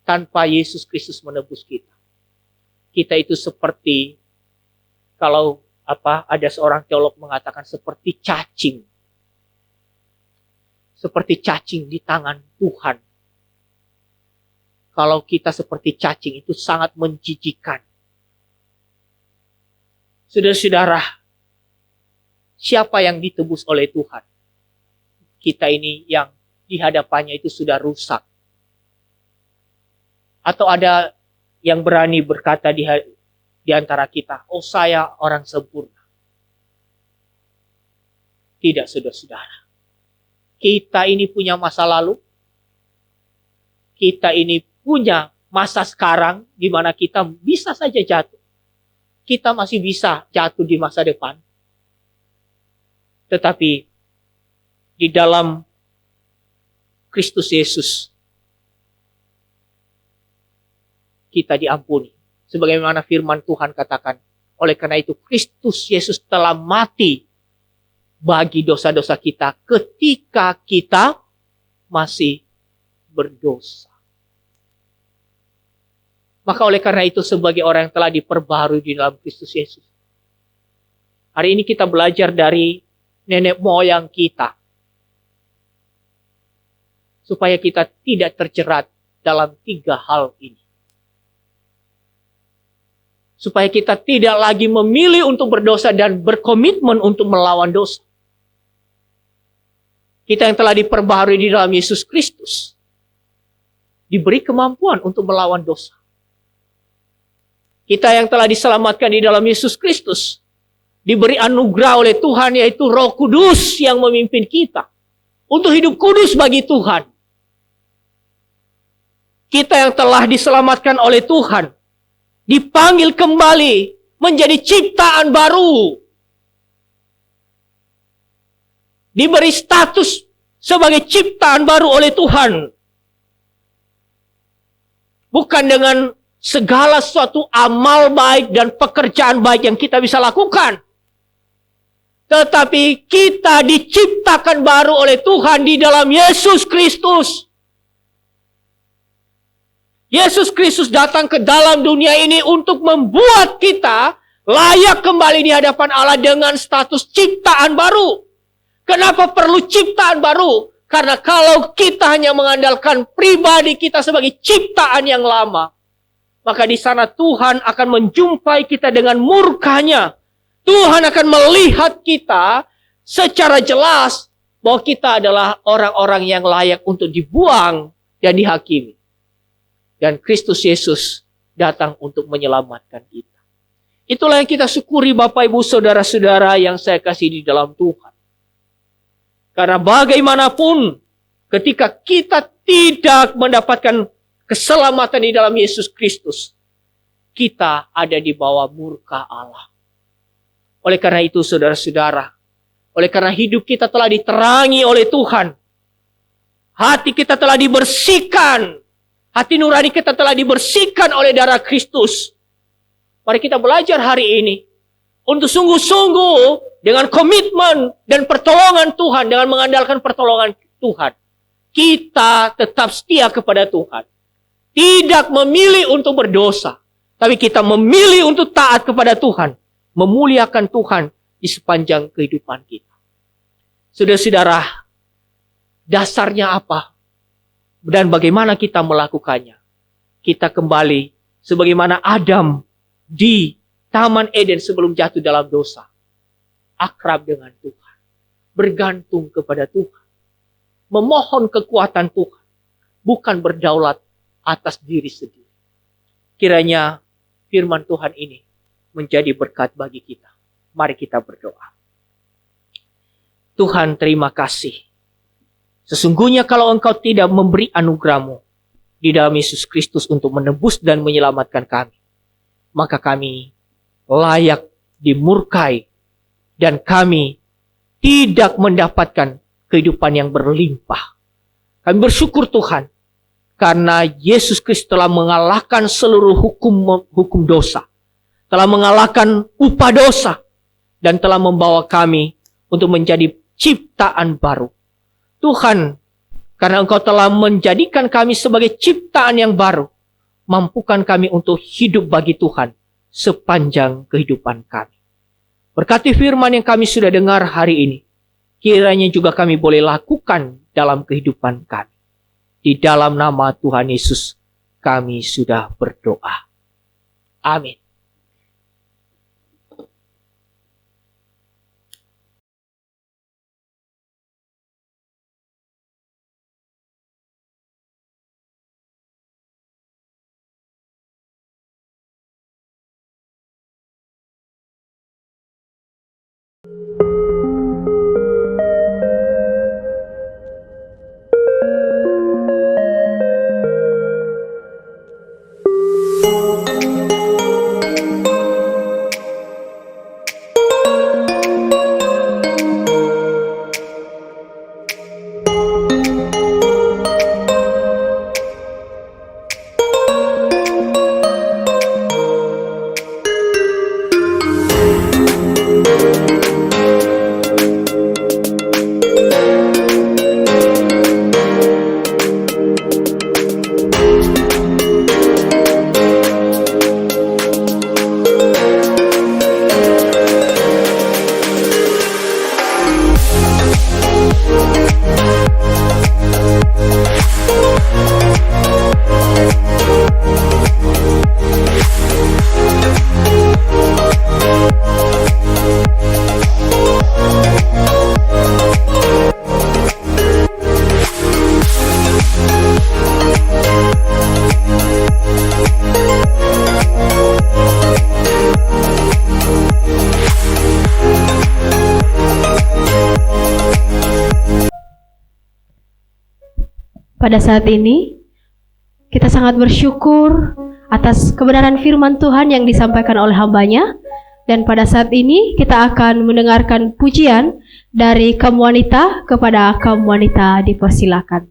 Tanpa Yesus Kristus menebus kita. Kita itu seperti, kalau ada seorang teolog mengatakan seperti cacing. Seperti cacing di tangan Tuhan. Kalau kita seperti cacing itu sangat menjijikan. Saudara-saudara, siapa yang ditebus oleh Tuhan? Kita ini yang di hadapannya itu sudah rusak. Atau ada yang berani berkata di antara kita, oh saya orang sempurna. Tidak, saudara-saudara. Kita ini punya masa lalu. Kita ini punya masa sekarang di mana kita bisa saja jatuh. Kita masih bisa jatuh di masa depan. Tetapi di dalam Kristus Yesus kita diampuni. Sebagaimana firman Tuhan katakan, oleh karena itu Kristus Yesus telah mati bagi dosa-dosa kita ketika kita masih berdosa. Maka oleh karena itu sebagai orang yang telah diperbaharui di dalam Kristus Yesus. Hari ini kita belajar dari nenek moyang kita. Supaya kita tidak terjerat dalam 3 hal ini. Supaya kita tidak lagi memilih untuk berdosa dan berkomitmen untuk melawan dosa. Kita yang telah diperbaharui di dalam Yesus Kristus. Diberi kemampuan untuk melawan dosa. Kita yang telah diselamatkan di dalam Yesus Kristus. Diberi anugerah oleh Tuhan, yaitu Roh Kudus yang memimpin kita. Untuk hidup kudus bagi Tuhan. Kita yang telah diselamatkan oleh Tuhan. Dipanggil kembali menjadi ciptaan baru. Diberi status sebagai ciptaan baru oleh Tuhan. Bukan dengan segala suatu amal baik dan pekerjaan baik yang kita bisa lakukan. Tetapi kita diciptakan baru oleh Tuhan di dalam Yesus Kristus. Yesus Kristus datang ke dalam dunia ini untuk membuat kita layak kembali di hadapan Allah dengan status ciptaan baru. Kenapa perlu ciptaan baru? Karena kalau kita hanya mengandalkan pribadi kita sebagai ciptaan yang lama, maka di sana Tuhan akan menjumpai kita dengan murkanya. Tuhan akan melihat kita secara jelas bahwa kita adalah orang-orang yang layak untuk dibuang dan dihakimi. Dan Kristus Yesus datang untuk menyelamatkan kita. Itulah yang kita syukuri Bapak Ibu Saudara-saudara yang saya kasih di dalam Tuhan. Karena bagaimanapun ketika kita tidak mendapatkan keselamatan di dalam Yesus Kristus, kita ada di bawah murka Allah. Oleh karena itu saudara-saudara, oleh karena hidup kita telah diterangi oleh Tuhan, hati kita telah dibersihkan, hati nurani kita telah dibersihkan oleh darah Kristus. Mari kita belajar hari ini untuk sungguh-sungguh dengan komitmen dan pertolongan Tuhan, dengan mengandalkan pertolongan Tuhan, kita tetap setia kepada Tuhan. Tidak memilih untuk berdosa, tapi kita memilih untuk taat kepada Tuhan, memuliakan Tuhan di sepanjang kehidupan kita. Saudara-saudara, dasarnya apa? Dan bagaimana kita melakukannya? Kita kembali sebagaimana Adam di Taman Eden sebelum jatuh dalam dosa. Akrab dengan Tuhan. Bergantung kepada Tuhan. memohon kekuatan Tuhan, bukan berdaulat atas diri sendiri. Kiranya firman Tuhan ini menjadi berkat bagi kita. Mari kita berdoa. Tuhan, terima kasih. Sesungguhnya kalau Engkau tidak memberi anugerah-Mu di dalam Yesus Kristus untuk menebus dan menyelamatkan kami, maka kami layak dimurkai dan kami tidak mendapatkan kehidupan yang berlimpah. Kami bersyukur Tuhan, karena Yesus Kristus telah mengalahkan seluruh hukum dosa, telah mengalahkan upah dosa, dan telah membawa kami untuk menjadi ciptaan baru. Tuhan, karena Engkau telah menjadikan kami sebagai ciptaan yang baru, mampukan kami untuk hidup bagi Tuhan sepanjang kehidupan kami. Berkati firman yang kami sudah dengar hari ini, kiranya juga kami boleh lakukan dalam kehidupan kami. Di dalam nama Tuhan Yesus, kami sudah berdoa. Amin. Pada saat ini, kita sangat bersyukur atas kebenaran firman Tuhan yang disampaikan oleh hamba-Nya. Dan pada saat ini, kita akan mendengarkan pujian dari kaum wanita kepada kaum wanita. Dipersilakan.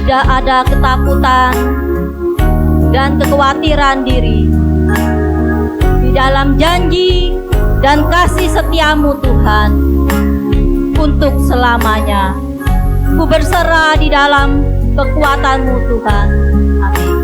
Tidak ada ketakutan dan kekhawatiran diri. Di dalam janji dan kasih setiamu Tuhan, untuk selamanya. Ku berserah di dalam kekuatanmu Tuhan. Amin.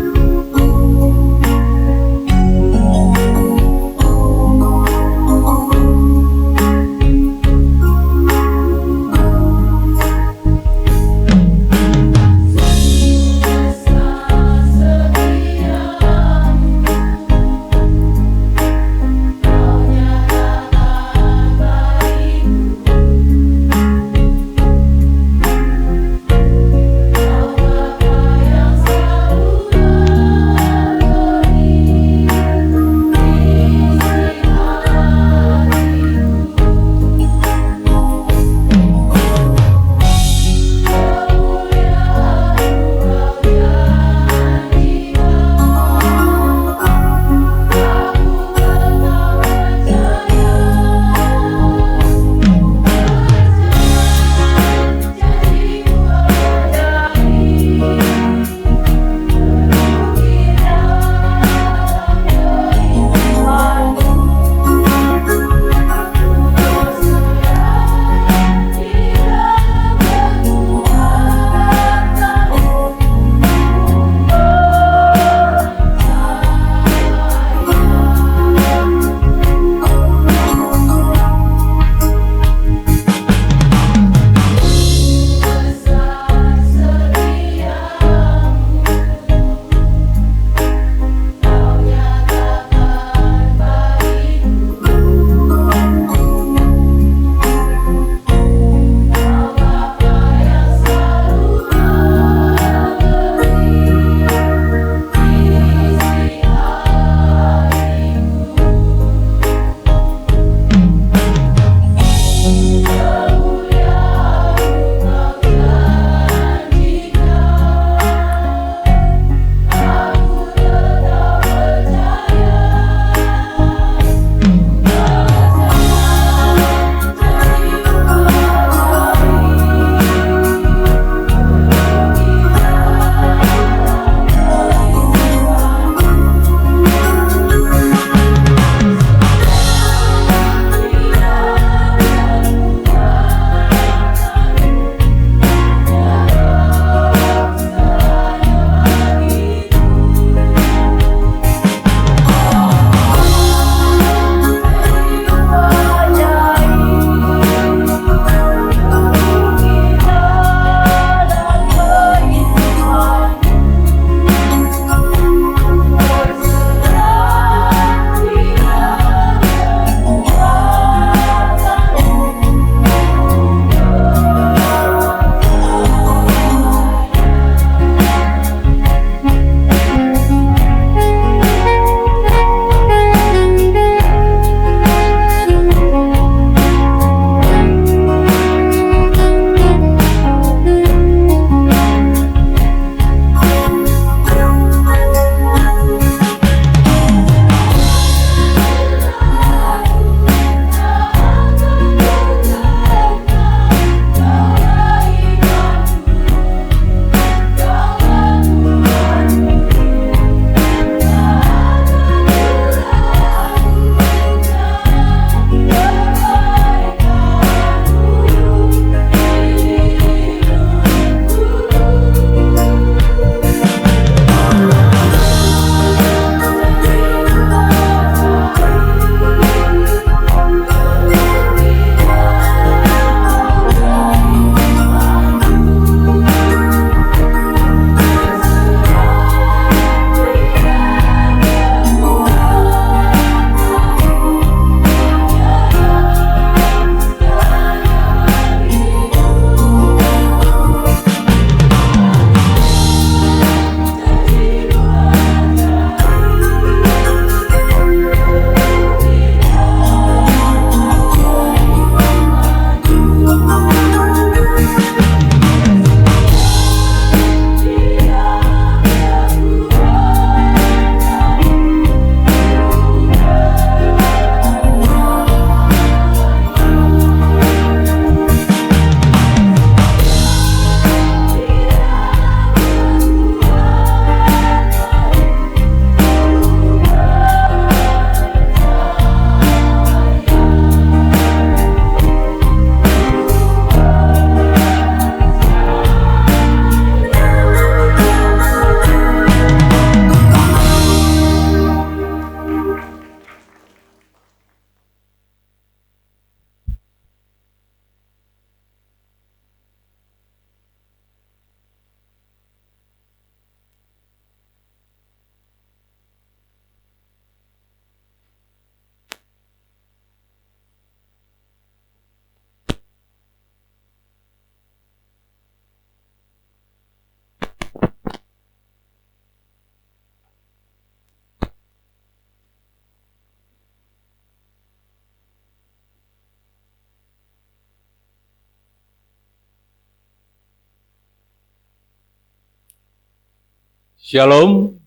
Shalom,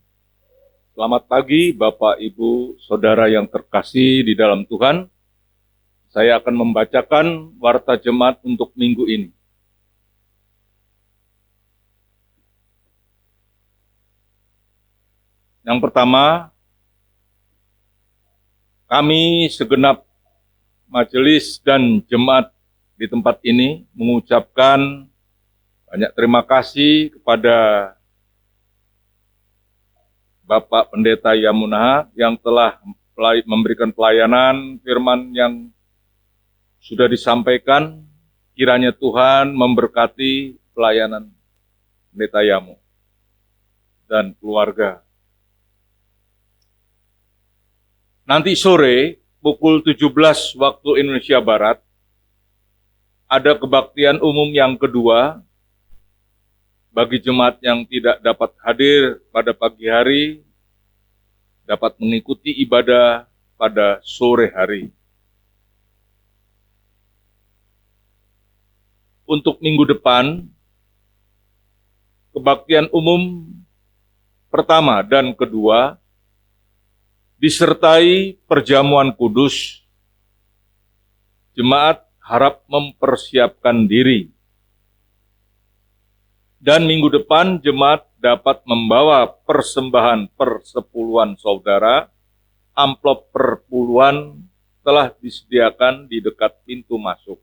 selamat pagi Bapak, Ibu, Saudara yang terkasih di dalam Tuhan. Saya akan membacakan warta jemaat untuk minggu ini. Yang pertama, kami segenap majelis dan jemaat di tempat ini mengucapkan banyak terima kasih kepada Bapak Pendeta Yamunaha yang telah memberikan pelayanan firman yang sudah disampaikan. Kiranya Tuhan memberkati pelayanan Pendeta Yamu dan keluarga. Nanti sore pukul 17 waktu Indonesia Barat ada kebaktian umum yang kedua. Bagi jemaat yang tidak dapat hadir pada pagi hari, dapat mengikuti ibadah pada sore hari. Untuk minggu depan, kebaktian umum pertama dan kedua disertai perjamuan kudus. Jemaat harap mempersiapkan diri. Dan minggu depan jemaat dapat membawa persembahan persepuluhan saudara. Amplop perpuluhan telah disediakan di dekat pintu masuk.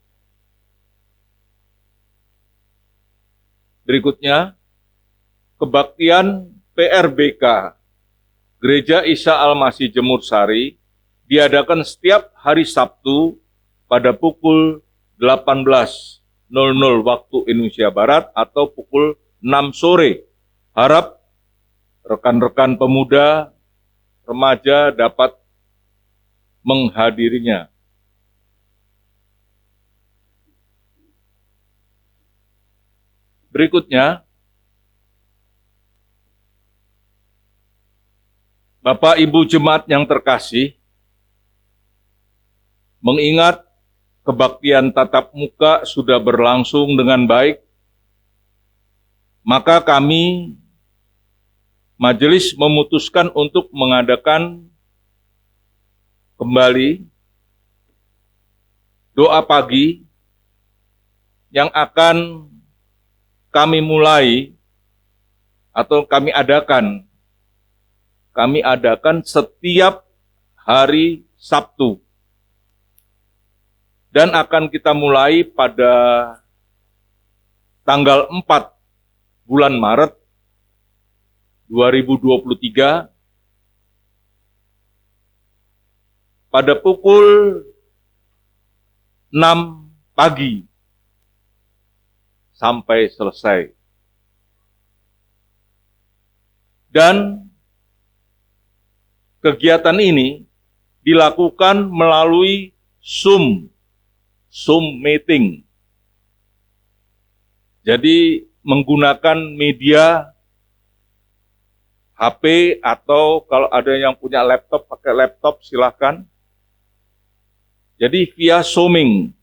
Berikutnya, kebaktian PRBK Gereja Isa Al-Masih Jemur Sari diadakan setiap hari Sabtu pada pukul 18.00 waktu Indonesia Barat atau pukul 6 sore. Harap rekan-rekan pemuda, remaja dapat menghadirinya. Berikutnya, Bapak Ibu Jemaat yang terkasih, mengingat kebaktian tatap muka sudah berlangsung dengan baik, maka kami majelis memutuskan untuk mengadakan kembali doa pagi yang akan kami mulai atau kami adakan setiap hari Sabtu. Dan akan kita mulai pada tanggal 4 bulan Maret 2023 pada pukul 6 pagi sampai selesai. Dan kegiatan ini dilakukan melalui Zoom meeting. Jadi menggunakan media HP atau kalau ada yang punya laptop, pakai laptop silakan. Jadi via Zooming.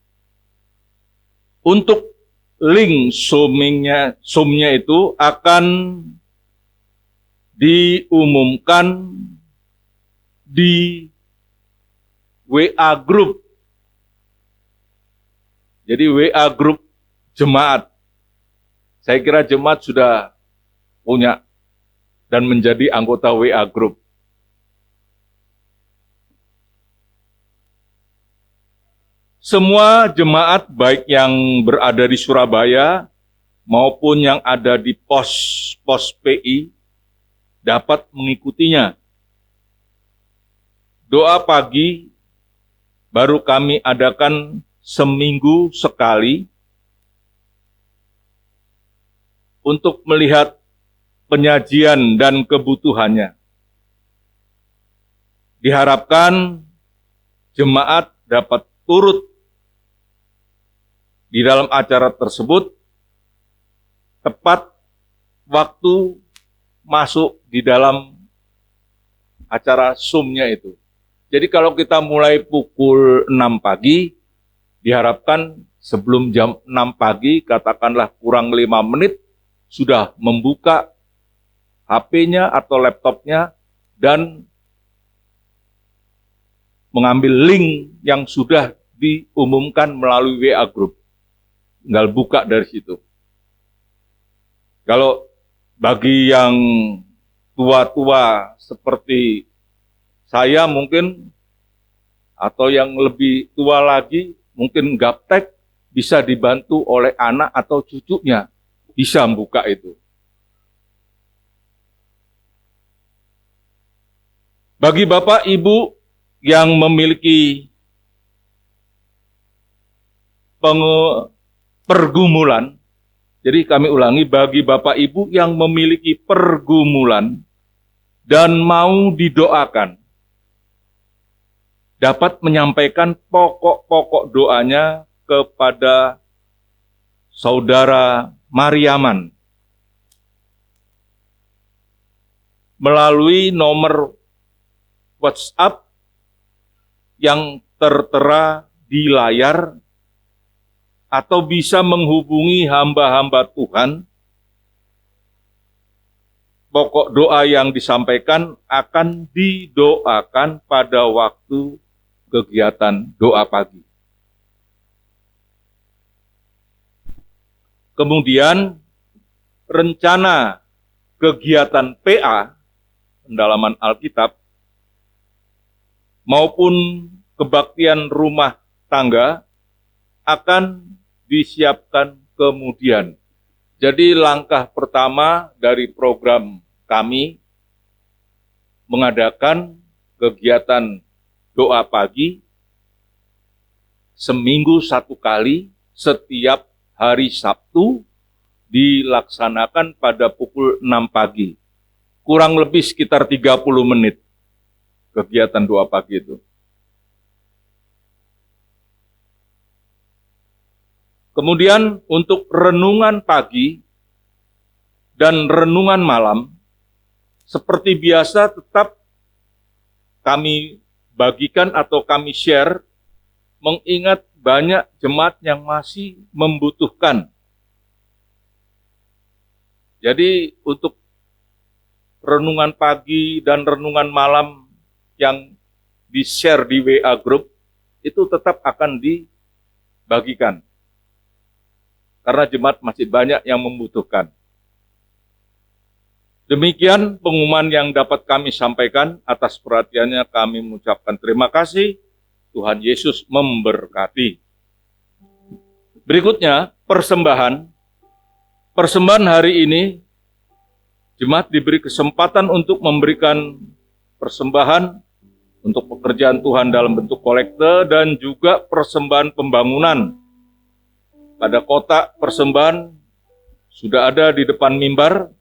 Untuk link Zoom-nya itu akan diumumkan di WA Group. Jadi WA Group jemaat. Saya kira jemaat sudah punya dan menjadi anggota WA Group. Semua jemaat baik yang berada di Surabaya maupun yang ada di pos PI dapat mengikutinya. Doa pagi baru kami adakan seminggu sekali untuk melihat penyajian dan kebutuhannya. Diharapkan jemaat dapat turut di dalam acara tersebut tepat waktu masuk di dalam acara Zoom-nya itu. Jadi kalau kita mulai pukul 6 pagi, diharapkan sebelum jam 6 pagi, katakanlah kurang 5 menit, sudah membuka HP-nya atau laptopnya dan mengambil link yang sudah diumumkan melalui WA Group. Tinggal buka dari situ. Kalau bagi yang tua-tua seperti saya mungkin, atau yang lebih tua lagi, mungkin gaptek bisa dibantu oleh anak atau cucunya, bisa membuka itu. Bagi Bapak Ibu yang memiliki pergumulan, jadi kami ulangi, bagi Bapak Ibu yang memiliki pergumulan dan mau didoakan, dapat menyampaikan pokok-pokok doanya kepada Saudara Mariaman melalui nomor WhatsApp yang tertera di layar, atau bisa menghubungi hamba-hamba Tuhan. Pokok doa yang disampaikan akan didoakan pada waktu kegiatan doa pagi. Kemudian rencana kegiatan PA, pendalaman Alkitab, maupun kebaktian rumah tangga akan disiapkan kemudian. Jadi langkah pertama dari program kami mengadakan kegiatan doa pagi seminggu 1 kali setiap hari Sabtu, dilaksanakan pada pukul 6 pagi. Kurang lebih sekitar 30 menit kegiatan doa pagi itu. Kemudian untuk renungan pagi dan renungan malam, seperti biasa tetap kami bagikan atau kami share, mengingat banyak jemaat yang masih membutuhkan. Jadi untuk renungan pagi dan renungan malam yang di-share di WA Group, itu tetap akan dibagikan. Karena jemaat masih banyak yang membutuhkan. Demikian pengumuman yang dapat kami sampaikan. Atas perhatiannya kami mengucapkan terima kasih. Tuhan Yesus memberkati. Berikutnya, persembahan. Persembahan hari ini, jemaat diberi kesempatan untuk memberikan persembahan untuk pekerjaan Tuhan dalam bentuk kolekte dan juga persembahan pembangunan. Pada kotak persembahan sudah ada di depan mimbar.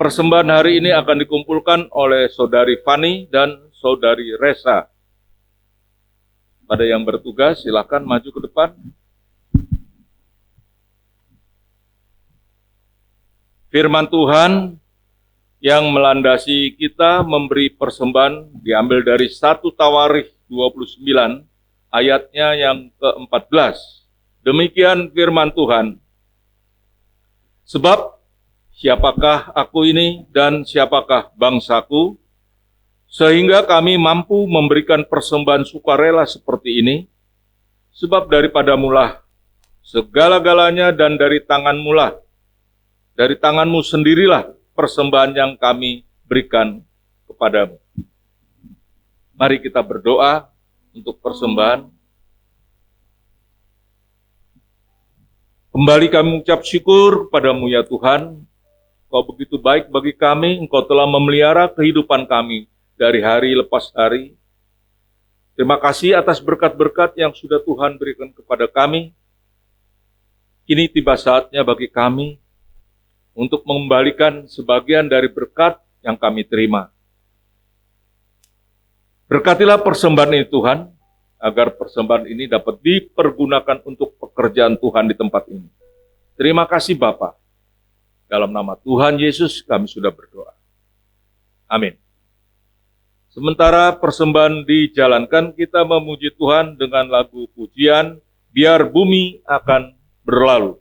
Persembahan hari ini akan dikumpulkan oleh Saudari Fani dan Saudari Resa. Pada yang bertugas, silakan maju ke depan. Firman Tuhan yang melandasi kita memberi persembahan diambil dari 1 Tawarikh 29, ayatnya yang ke-14. Demikian firman Tuhan. Sebab siapakah aku ini dan siapakah bangsaku, sehingga kami mampu memberikan persembahan sukarela seperti ini? Sebab daripadamu lah segala-galanya dan dari tanganmu lah, dari tanganmu sendirilah persembahan yang kami berikan kepadamu. Mari kita berdoa untuk persembahan. Kembali kami mengucap syukur kepadamu ya Tuhan. Kau begitu baik bagi kami, Engkau telah memelihara kehidupan kami dari hari lepas hari. Terima kasih atas berkat-berkat yang sudah Tuhan berikan kepada kami. Kini tiba saatnya bagi kami untuk mengembalikan sebagian dari berkat yang kami terima. Berkatilah persembahan ini Tuhan, agar persembahan ini dapat dipergunakan untuk pekerjaan Tuhan di tempat ini. Terima kasih Bapa. Dalam nama Tuhan Yesus kami sudah berdoa. Amin. Sementara persembahan dijalankan, kita memuji Tuhan dengan lagu pujian, Biar Bumi Akan Berlalu.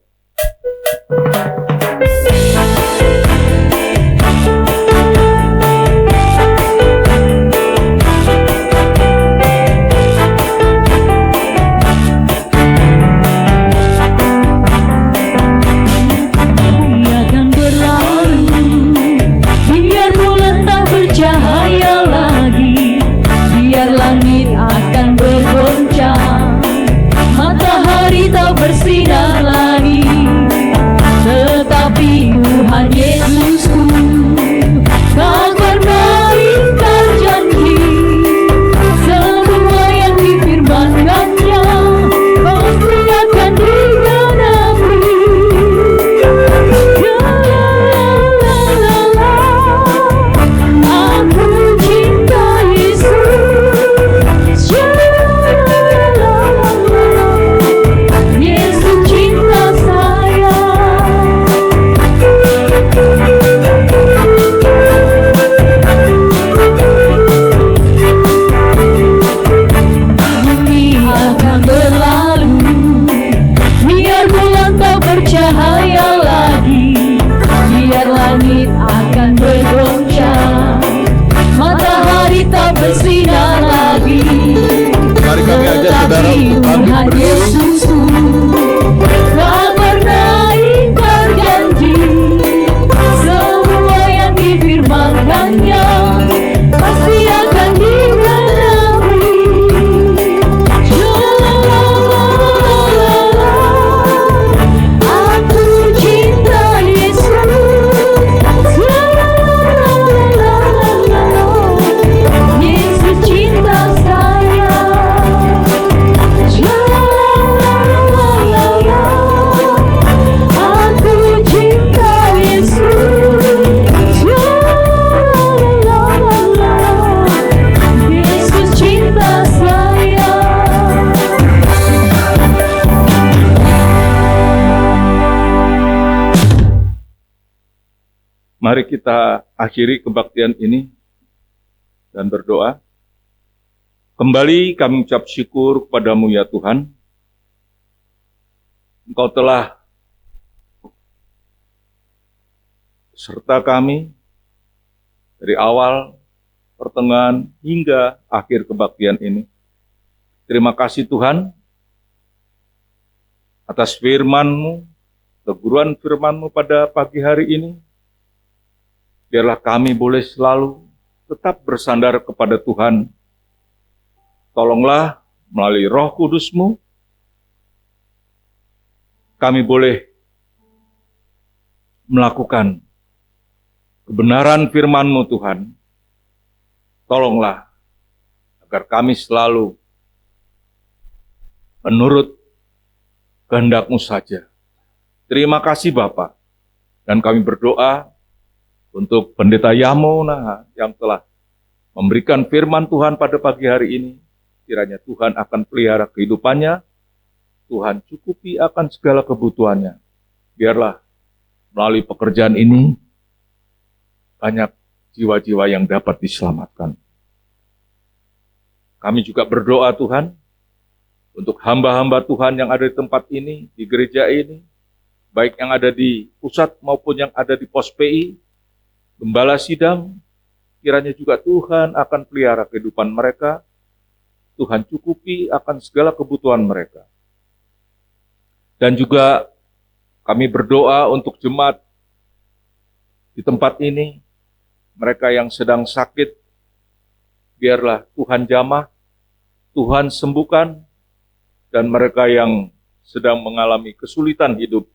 Mari kita akhiri kebaktian ini dan berdoa. Kembali kami ucap syukur kepadamu ya Tuhan. Engkau telah serta kami dari awal, pertengahan, hingga akhir kebaktian ini. Terima kasih Tuhan atas firman-Mu, teguran firman-Mu pada pagi hari ini. Biarlah kami boleh selalu tetap bersandar kepada Tuhan. Tolonglah melalui Roh Kudus-Mu, kami boleh melakukan kebenaran firman-Mu Tuhan. Tolonglah agar kami selalu menurut kehendak-Mu saja. Terima kasih Bapa. Dan kami berdoa untuk Pendeta Yamona yang telah memberikan firman Tuhan pada pagi hari ini. Kiranya Tuhan akan pelihara kehidupannya, Tuhan cukupi akan segala kebutuhannya. Biarlah melalui pekerjaan ini banyak jiwa-jiwa yang dapat diselamatkan. Kami juga berdoa Tuhan untuk hamba-hamba Tuhan yang ada di tempat ini, di gereja ini, baik yang ada di pusat maupun yang ada di pos PI, gembala sidang, kiranya juga Tuhan akan pelihara kehidupan mereka, Tuhan cukupi akan segala kebutuhan mereka. Dan juga kami berdoa untuk jemaat di tempat ini, mereka yang sedang sakit, biarlah Tuhan jamah, Tuhan sembuhkan, dan mereka yang sedang mengalami kesulitan hidup,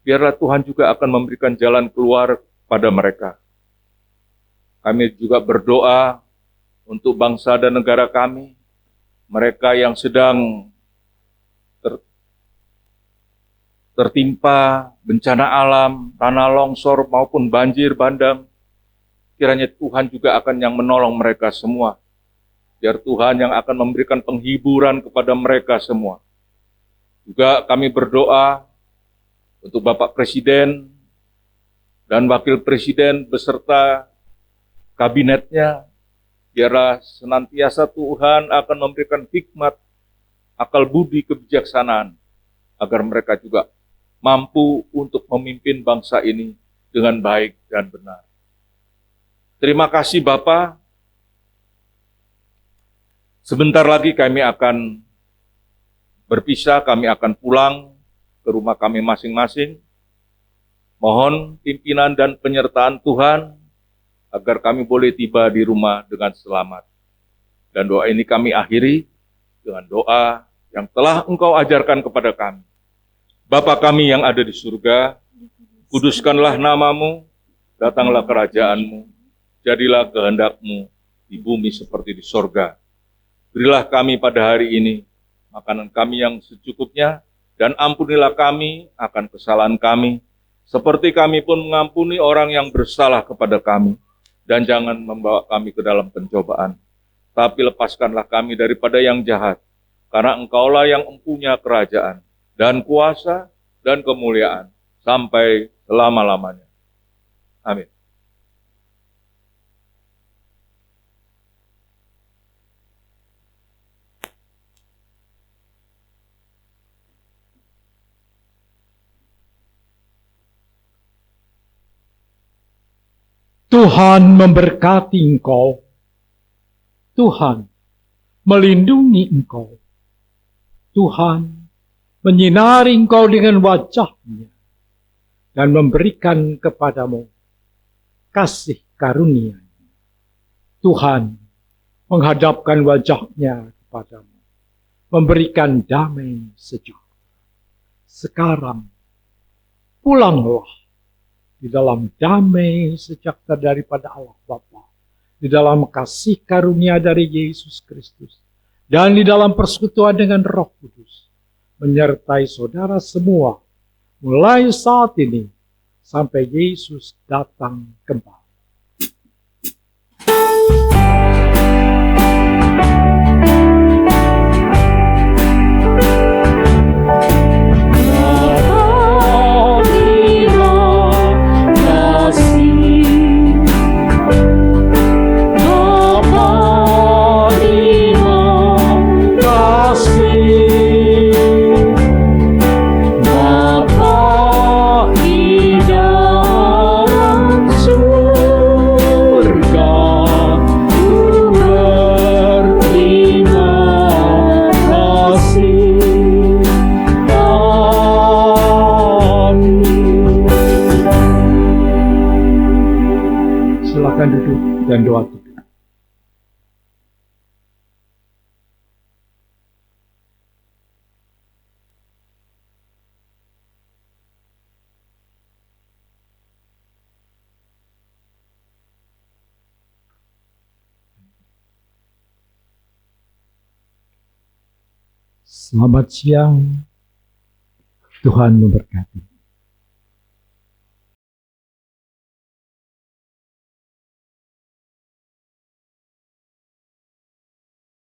biarlah Tuhan juga akan memberikan jalan keluar pada mereka. Kami juga berdoa untuk bangsa dan negara kami, mereka yang sedang tertimpa bencana alam, tanah longsor maupun banjir bandang, kiranya Tuhan juga akan yang menolong mereka semua. Biar Tuhan yang akan memberikan penghiburan kepada mereka semua. Juga kami berdoa untuk Bapak Presiden dan Wakil Presiden beserta kabinetnya, biarlah senantiasa Tuhan akan memberikan hikmat, akal budi, kebijaksanaan, agar mereka juga mampu untuk memimpin bangsa ini dengan baik dan benar. Terima kasih Bapa. Sebentar lagi kami akan berpisah, kami akan pulang ke rumah kami masing-masing. Mohon pimpinan dan penyertaan Tuhan agar kami boleh tiba di rumah dengan selamat. Dan doa ini kami akhiri dengan doa yang telah Engkau ajarkan kepada kami. Bapa kami yang ada di surga, kuduskanlah nama-Mu, datanglah kerajaan-Mu, jadilah kehendak-Mu di bumi seperti di sorga. Berilah kami pada hari ini makanan kami yang secukupnya, dan ampunilah kami akan kesalahan kami, seperti kami pun mengampuni orang yang bersalah kepada kami. Dan jangan membawa kami ke dalam pencobaan, tapi lepaskanlah kami daripada yang jahat, karena Engkaulah yang mempunyai kerajaan, dan kuasa, dan kemuliaan, sampai selama-lamanya. Amin. Tuhan memberkati engkau. Tuhan melindungi engkau. Tuhan menyinari engkau dengan wajah-Nya dan memberikan kepadamu kasih karunia. Tuhan menghadapkan wajah-Nya kepadamu, memberikan damai sejahtera. Sekarang pulanglah di dalam damai sejahtera daripada Allah Bapa, di dalam kasih karunia dari Yesus Kristus, dan di dalam persekutuan dengan Roh Kudus, menyertai saudara semua, mulai saat ini, sampai Yesus datang kembali. Kasih dan doa kita. Selamat siang, Tuhan memberkati.